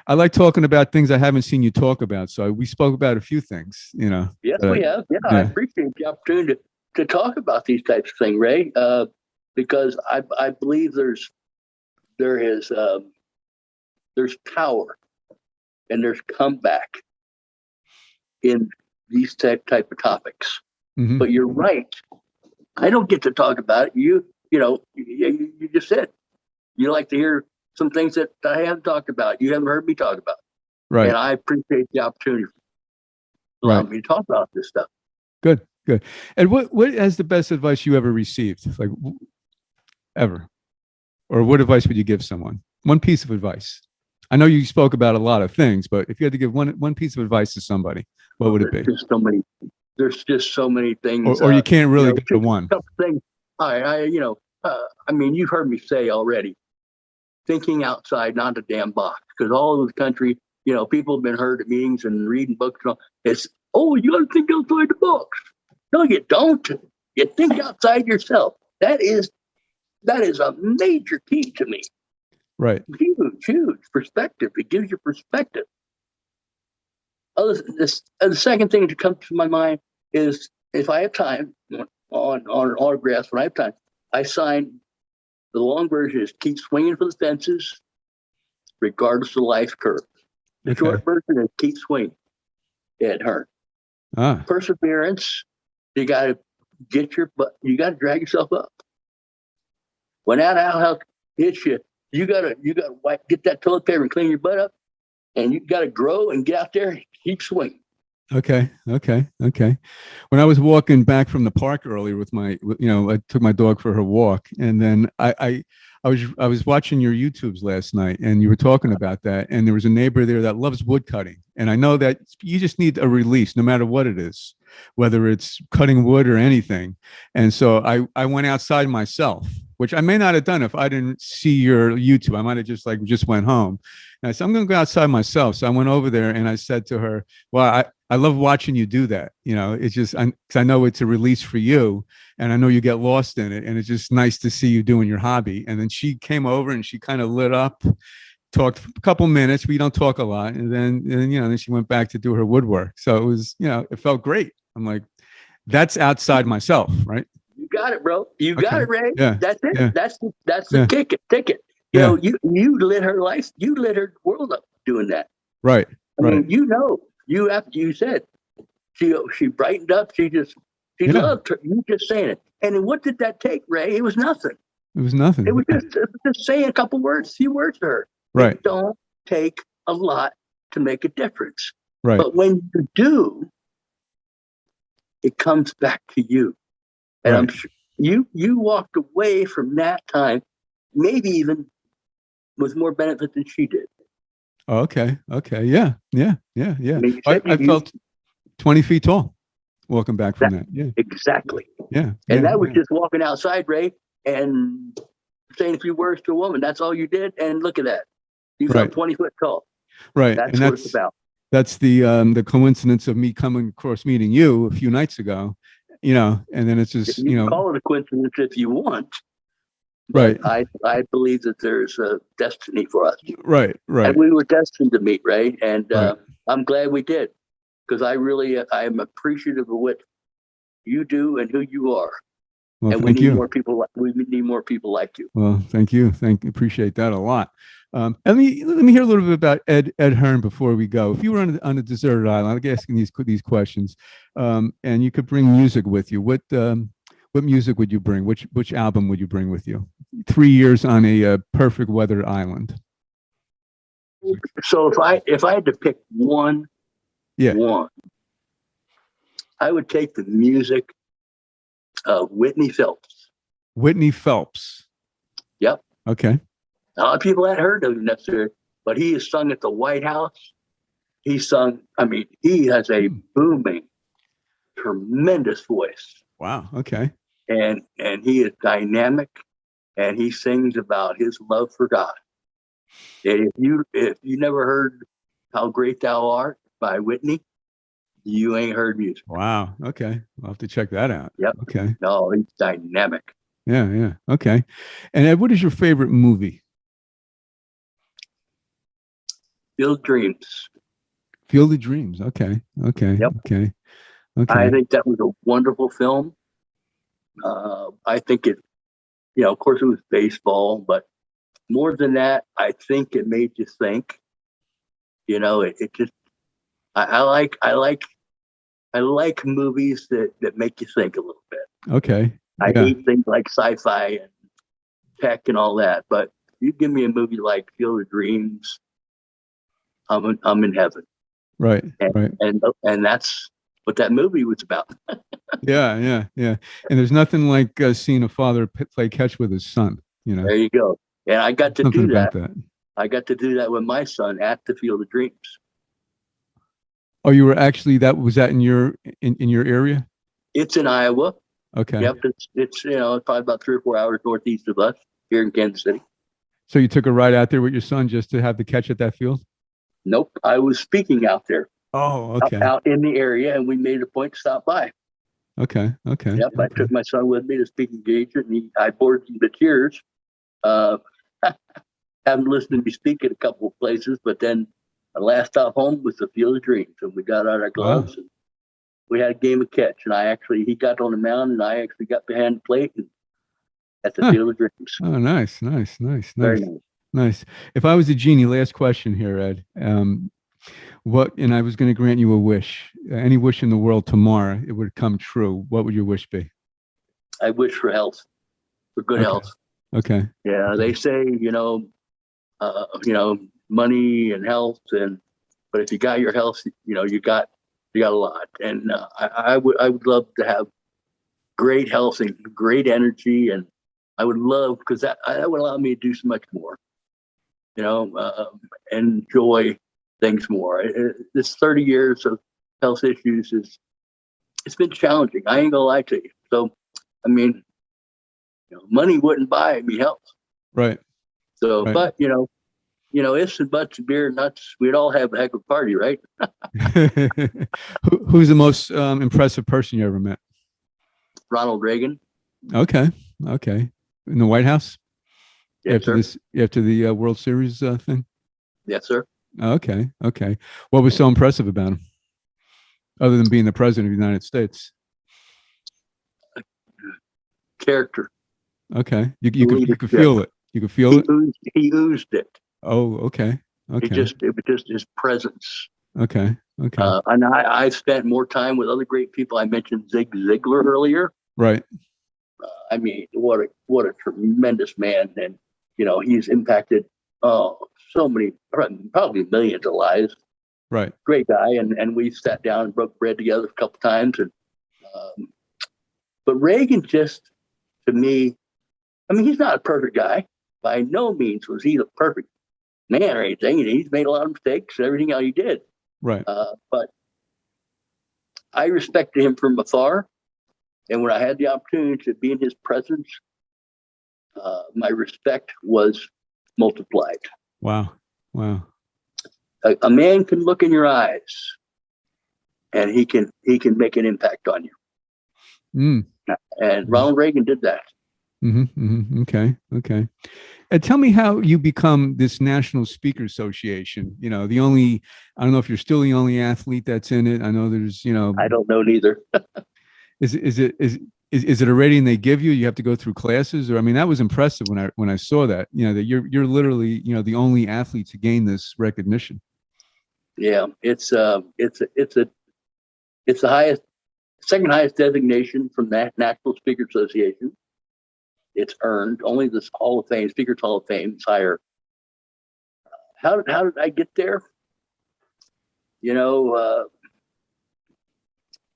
I like talking about things I haven't seen you talk about. So we spoke about a few things, Yes, we have. Yeah, I appreciate the opportunity to talk about these types of things, Ray, because I believe there's power and there's comeback in these type of topics. Mm-hmm. But you're right. I don't get to talk about it. You just said you like to hear some things that I haven't talked about. You haven't heard me talk about. Right. And I appreciate the opportunity to allow me to talk about this stuff. Good. And what is the best advice you ever received? Like ever? Or what advice would you give someone? One piece of advice. I know you spoke about a lot of things, but if you had to give one piece of advice to somebody, what would it be? There's just so many things. Or you can't really go to one. Things. You've heard me say already, thinking outside, not a damn box. Because all over the country, people have been heard at meetings and reading books. It's, you got to think outside the box. No, you don't. You think outside yourself. That is a major key to me. Right. Huge perspective. It gives you perspective. The second thing that comes to my mind is if I have time on autographs, when I have time, I sign. The long version is keep swinging for the fences, regardless of life's curve. The short version is keep swinging. Ed Hearn. Perseverance. You got to you got to drag yourself up. When that outhouse hits you, you got to get that toilet paper and clean your butt up, and you got to grow and get out there and keep swinging. Okay. When I was walking back from the park earlier with I took my dog for her walk, and then I was watching your YouTubes last night, and you were talking about that, and there was a neighbor there that loves wood cutting, and I know that you just need a release, no matter what it is, whether it's cutting wood or anything, and so I went outside myself, which I may not have done if I didn't see your YouTube. I might have just went home. And I said, I'm going to go outside myself. So I went over there and I said to her, well, I love watching you do that. It's just, cause I know it's a release for you and I know you get lost in it. And it's just nice to see you doing your hobby. And then she came over and she kind of lit up, talked for a couple minutes. We don't talk a lot. And then she went back to do her woodwork. So it was, it felt great. I'm like, that's outside myself, right? You got it, bro. You got it, Ray. Yeah. That's it. Yeah. That's the ticket. You lit her life. You lit her world up doing that. Right. I mean, you said she brightened up. She loved her. You just saying it. And then what did that take, Ray? It was nothing. It was nothing. It was just saying a few words to her. Right. It don't take a lot to make a difference. Right. But when you do, it comes back to you. And I'm sure you walked away from that time, maybe even with more benefit than she did. Okay. Yeah. I mean, I felt 20 feet tall walking back from that. Yeah. Exactly. Yeah. And that was just walking outside, Ray, and saying a few words to a woman. That's all you did. And look at that. You felt Right. 20 foot tall. Right. That's And what it's about. that's the coincidence of me coming across meeting you a few nights ago, and then it's just, You can call it a coincidence if you want. right. But I believe that there's a destiny for us. Right. Right. And we were destined to meet, Ray. And Right. I'm glad we did, because I'm appreciative of what you do and who you are. Well, And thank you. We need more people like you. Well, thank you. Appreciate that a lot. Let me hear a little bit about Ed Hearn before we go. If you were on a deserted island, I'll get asking these questions, and you could bring music with you. What music would you bring? Which album would you bring with you? 3 years on a perfect weather island. So if I had to pick one, I would take the music of Whitney Phelps. Whitney Phelps. Yep. Okay. A lot of people hadn't heard of him necessarily, but he has sung at the White House. He has a booming, tremendous voice. Wow. Okay. And he is dynamic, and he sings about his love for God. And if you never heard How Great Thou Art by Whitney, you ain't heard music. Wow. Okay. I'll have to check that out. Yep. Okay. No, he's dynamic. Yeah. Yeah. Okay. And Ed, what is your favorite movie? Field of Dreams. Field of Dreams. Okay. Okay. Yep. Okay. Okay. I think that was a wonderful film. I think it, of course it was baseball, but more than that, I think it made you think. It just, I like movies that make you think a little bit. Okay. I hate things like sci-fi and tech and all that, but you give me a movie like Field of Dreams, I'm in heaven. Right. Right. And that's what that movie was about. Yeah. And there's nothing like seeing a father play catch with his son. There you go. And I got to Something do about that. that. I got to do that with my son at the Field of Dreams. Oh, you were actually was that in your area? It's in Iowa. Okay. Yep. It's probably about 3 or 4 hours northeast of us here in Kansas City. So you took a ride out there with your son just to have the catch at that field? Nope. I was speaking out there. Oh, okay. Out in the area, and we made a point to stop by. Okay. Yep. Okay. I took my son with me to speak engagement, and I bored him to tears. Haven't listened to me speak at a couple of places, but then the last stop home was the Field of Dreams, and we got out our gloves and we had a game of catch. And he got on the mound, and I actually got behind the plate and at the Field of Dreams. Oh, nice. Very Nice. If I was a genie, last question here, Ed. And I was going to grant you a wish, any wish in the world tomorrow, it would come true. What would your wish be? I wish for health, for good health. Okay. Yeah, they say, money and health, but if you got your health, you got a lot. And I would love to have great health and great energy, and I would love, because that would allow me to do so much more, enjoy things more. This 30 years of health issues it's been challenging. I ain't gonna lie to you. So, money wouldn't buy me health. Right. So, right. But ifs and buts and beer and nuts, we'd all have a heck of a party, right? Who's the most impressive person you ever met? Ronald Reagan. Okay. In the White House? Yes, sir. After the World Series thing? Yes, sir. Okay. What was so impressive about him, other than being the president of the United States? Character. Okay. You could feel it. You could feel it? He oozed it. Oh, okay. It was just his presence. Okay. And I spent more time with other great people. I mentioned Zig Ziglar earlier. Right. What a tremendous man. And, he's impacted so many, probably millions of lives. Right. Great guy. And we sat down and broke bread together a couple times. And but Reagan just, to me, he's not a perfect guy. By no means was he the perfect man or anything. He's made a lot of mistakes and everything else he did. Right. But I respected him from afar. And when I had the opportunity to be in his presence, my respect was multiplied. Wow. Wow. A man can look in your eyes and he can make an impact on you. Mm. And Ronald Reagan did that. Okay. Okay. And tell me how you become this National Speaker Association. You know, I don't know if you're still the only athlete that's in it. I know there's, I don't know neither. is it a rating they give you? You have to go through classes, or I mean, that was impressive when I saw that. You know, that you're literally, you know, the only athlete to gain this recognition. Yeah, it's the highest, second highest designation from the National Speaker Association. It's earned. Only this Hall of Fame, Speakers Hall of Fame, is higher. How did I get there? You know,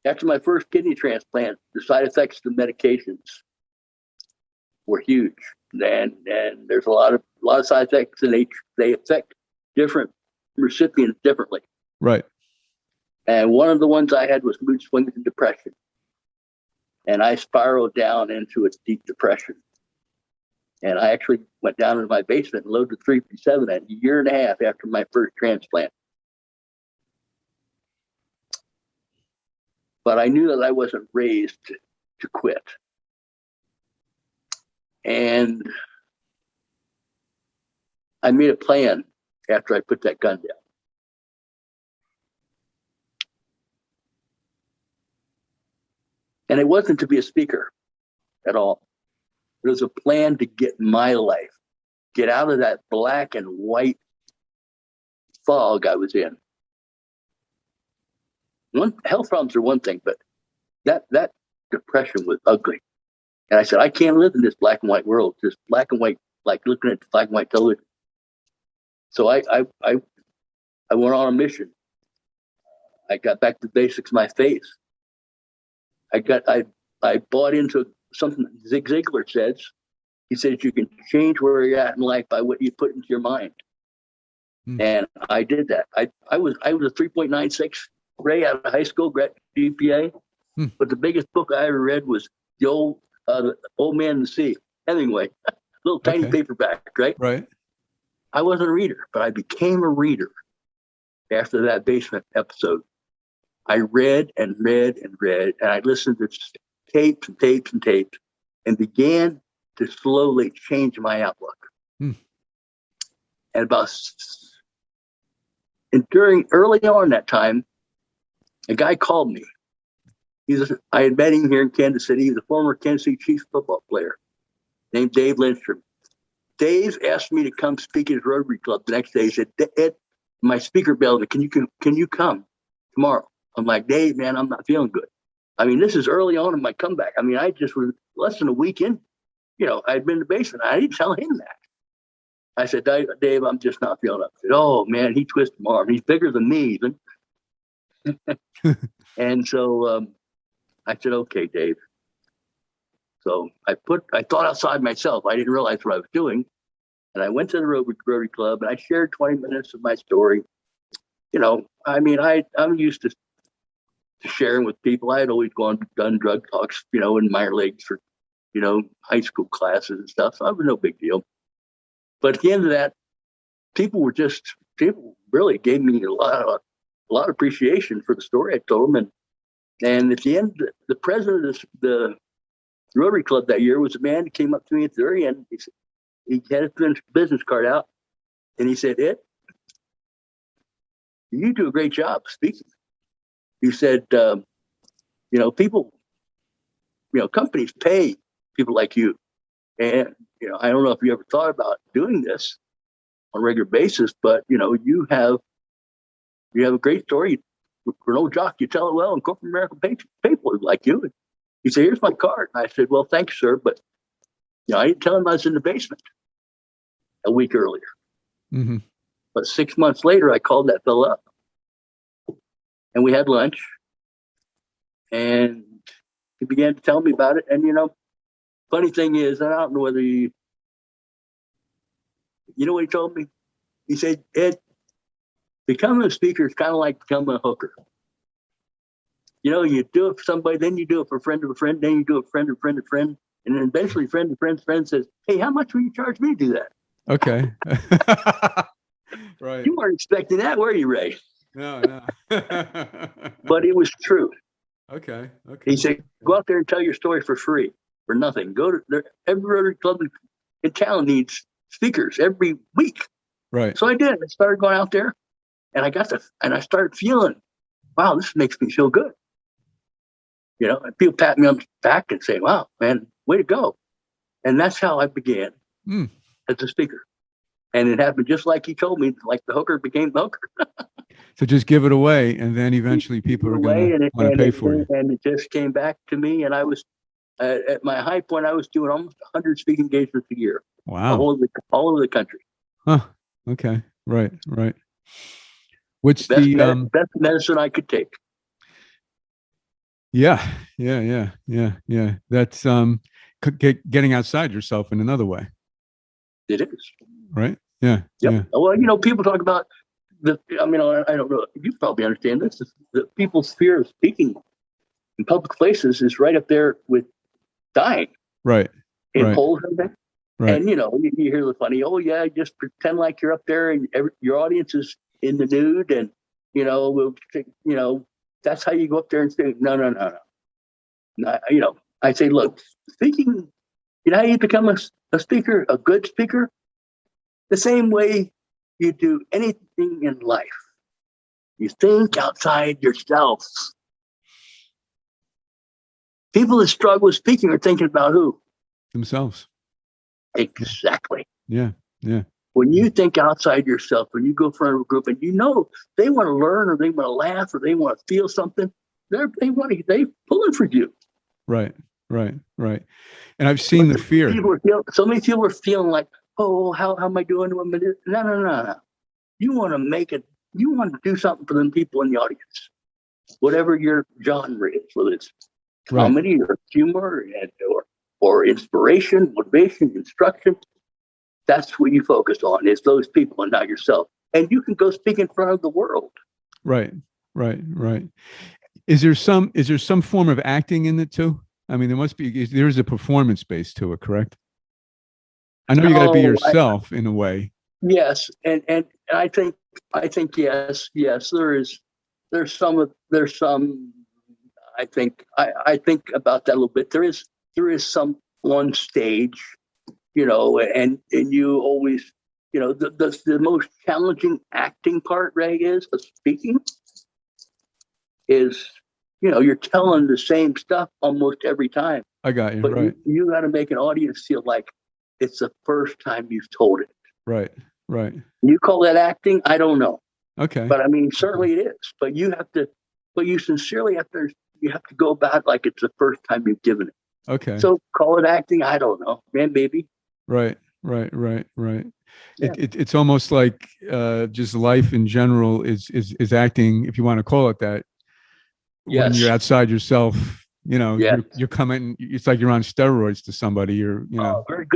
after my first kidney transplant, the side effects of the medications were huge, and there's a lot of side effects, and they affect different recipients differently. Right. And one of the ones I had was mood swings and depression, and I spiraled down into a deep depression. And I actually went down into my basement and loaded 357 a year and a half after my first transplant. But I knew that I wasn't raised to quit. And I made a plan after I put that gun down. And it wasn't to be a speaker at all. It was a plan to get my life, get out of that black and white fog I was in. Health problems are one thing, but that depression was ugly. And I said, I can't live in this black and white world, just black and white, like looking at black and white television. So I went on a mission. I got back to the basics of my faith. I bought into something Zig Ziglar says. He says you can change where you're at in life by what you put into your mind. And I did that. I was a 3.96 Ray out of high school, GPA. But the biggest book I ever read was the old Man in the Sea, Hemingway, little tiny paperback, right? Right. I wasn't a reader, but I became a reader after that basement episode. I read and read and read, and I listened to tapes and tapes and tapes, and began to slowly change my outlook. And early on that time, a guy called me. I had met him here in Kansas City. He's a former Kansas City Chiefs football player named Dave Lindstrom. Dave asked me to come speak at his Rotary Club the next day. He said, Ed, my speaker belled, can you come tomorrow? I'm like, Dave, man, I'm not feeling good. I mean, this is early on in my comeback. I mean, I just was less than a week in. You know, I'd been in the basement. I didn't tell him that. I said, Dave, I'm just not feeling up. He said, oh, man, he twisted my arm. He's bigger than me even. And so I said, okay, Dave. So I thought outside myself. I didn't realize what I was doing. And I went to the Rotary Club and I shared 20 minutes of my story. You know, I mean, I'm used to sharing with people. I had always done drug talks, you know, in minor leagues for, you know, high school classes and stuff. So it was no big deal. But at the end of that, people really gave me a lot of appreciation for the story I told them. And at the end, the president of the Rotary Club that year was a man who came up to me at the very end. He had his business card out, and he said, Ed, you do a great job speaking. He said, you know, companies pay people like you. And, you know, I don't know if you ever thought about doing this on a regular basis, but, you know, you have a great story. For no jock, you tell it well, and corporate America people like you. And he said, here's my card. And I said, well, thanks, sir. But, you know, I didn't tell him I was in the basement a week earlier. Mm-hmm. But 6 months later, I called that fellow up. And we had lunch. And he began to tell me about it. And, you know, funny thing is, and I don't know whether you know what he told me? He said, Ed, becoming a speaker is kind of like becoming a hooker. You do it for somebody, then you do it for a friend of a friend, then you do it for a friend of a friend of a friend. And then eventually friend of friend's friend says, hey, how much will you charge me to do that? Okay. Right. You weren't expecting that, were you, Ray? No. But it was true. Okay. He said, go out there and tell your story for free, for nothing. Go to every Rotary Club in town needs speakers every week. Right. So I did. I started going out there, and I started feeling, wow, this makes me feel good. And people pat me on the back and say, wow, man, way to go. And that's how I began as a speaker. And it happened just like he told me, like the hooker became the hooker. So just give it away, and then eventually people are going to want to pay for you. And it just came back to me, and I was at my high point. I was doing almost 100 speaking engagements a year. Wow! All over the country. Huh? Okay. Right. What's Best the best medicine I could take? Yeah. That's getting outside yourself in another way. It is. Right. Yeah. Yep. Yeah. Well, people talk about I don't know. You probably understand this. The people's fear of speaking in public places is right up there with dying. Right. In polls and things. Right. And you hear the funny, oh yeah, just pretend like you're up there and your audience is in the nude, and that's how you go up there and say, no. I say, look, speaking. How you become a speaker, a good speaker, the same way you do anything in life. You think outside yourself. People that struggle with speaking are thinking about who? Themselves. Exactly. Yeah. When you think outside yourself, when you go in front of a group and they want to learn or they want to laugh or they want to feel something, they're pulling for you. Right. And I've seen the fear. So many people are feeling like, oh, how am I doing? No. You want to make it. You want to do something for them people in the audience, whatever your genre is, whether it's comedy or humor or inspiration, motivation, instruction. That's what you focus on, is those people and not yourself. And you can go speak in front of the world. Right. Is there some form of acting in it too? I mean, there's a performance base to it, correct? I know you got to be yourself in a way. Yes, and I think yes, there is. There's some. I think about that a little bit. There is some on stage, and you always, the most challenging acting part, Ray, is of speaking. Is you're telling the same stuff almost every time. I got you. But right. You got to make an audience feel like it's the first time you've told it. Right. You call that acting? I don't know. Okay. But I mean, certainly it is. But you sincerely have to go about it like it's the first time you've given it. Okay. So call it acting? I don't know, man, maybe. Right. Yeah. It's almost like just life in general is acting, if you want to call it that. Yes. When you're outside yourself, Yeah. you're coming. It's like you're on steroids to somebody. Oh, very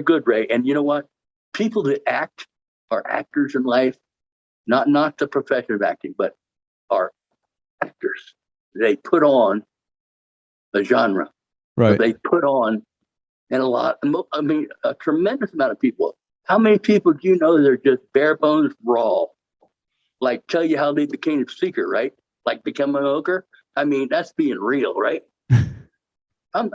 good, Ray. And you know what? People that act are actors in life, not the profession of acting, but are actors. They put on a genre. Right. They put on, and a tremendous amount of people. How many people do you know that are just bare bones raw? Like tell you how they became a speaker, right? Like become a hooker. I mean, that's being real, right? I don't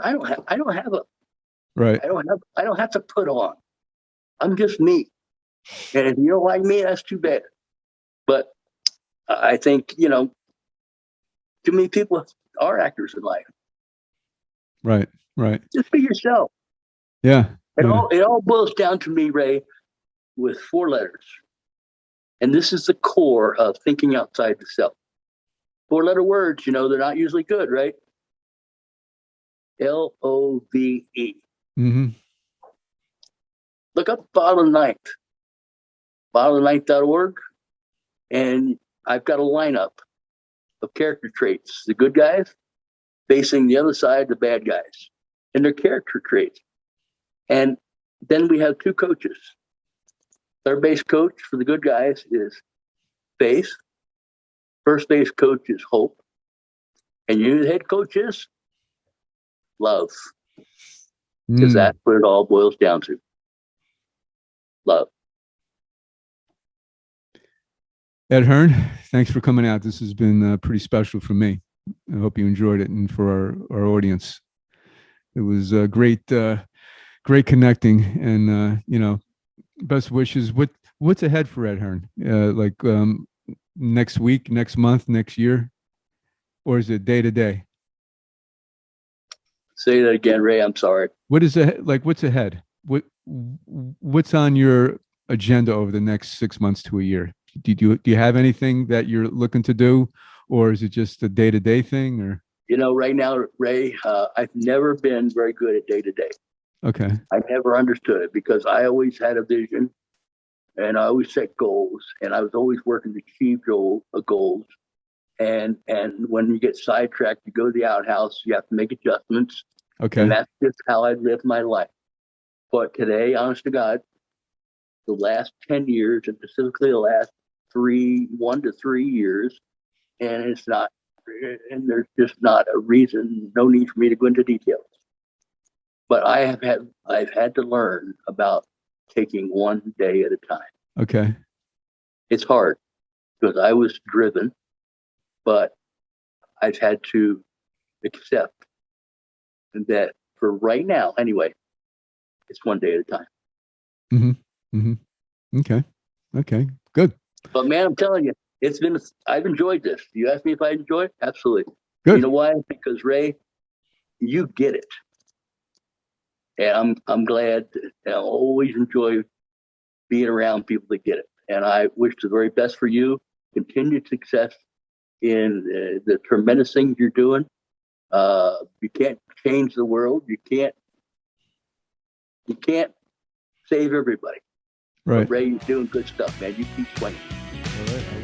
have to put on. I'm just me. And if you don't like me, that's too bad. But I think, too many people are actors in life. Right. Just be yourself. Yeah. It all boils down to me, Ray, with 4 letters. And this is the core of thinking outside the self. 4-letter words, they're not usually good, right? LOVE. Mm-hmm. Look up Bottle of the Ninth. bottleoftheninth.org. And I've got a lineup of character traits. The good guys facing the other side, the bad guys. And their character traits. And then we have 2 coaches. Third base coach for the good guys is Faith. First base coach is Hope. And you know, the head coach is love, because that's what it all boils down to. Love. Ed Hearn, thanks for coming out. This has been pretty special for me. I hope you enjoyed it, and for our audience. It was great connecting, and best wishes. What's ahead for Ed Hearn? Next week, next month, next year, or is it day to day? Say that again, Ray. I'm sorry. What is ahead? What's ahead? What's on your agenda over the next 6 months to a year? Do you have anything that you're looking to do, or is it just a day to day thing? Or right now, Ray, I've never been very good at day to day. Okay. I never understood it, because I always had a vision, and I always set goals, and I was always working to achieve goals. And when you get sidetracked, you go to the outhouse, you have to make adjustments. Okay. And that's just how I live my life. But today, honest to God, the last 10 years, and specifically the last 1 to 3 years, and there's just not a reason, no need for me to go into details. But I've had to learn about taking one day at a time. Okay. It's hard, because I was driven, but I've had to accept that for right now, anyway, it's one day at a time. Mm-hmm. Mm-hmm. Okay. Good. But man, I'm telling you, I've enjoyed this. You asked me if I enjoy it? Absolutely. Good. You know why? Because Ray, you get it. And I'm glad. I always enjoy being around people that get it. And I wish the very best for you. Continued success in the tremendous things you're doing. You can't change the world. You can't save everybody. Right. But Ray, you're doing good stuff, man. You keep swinging. All right.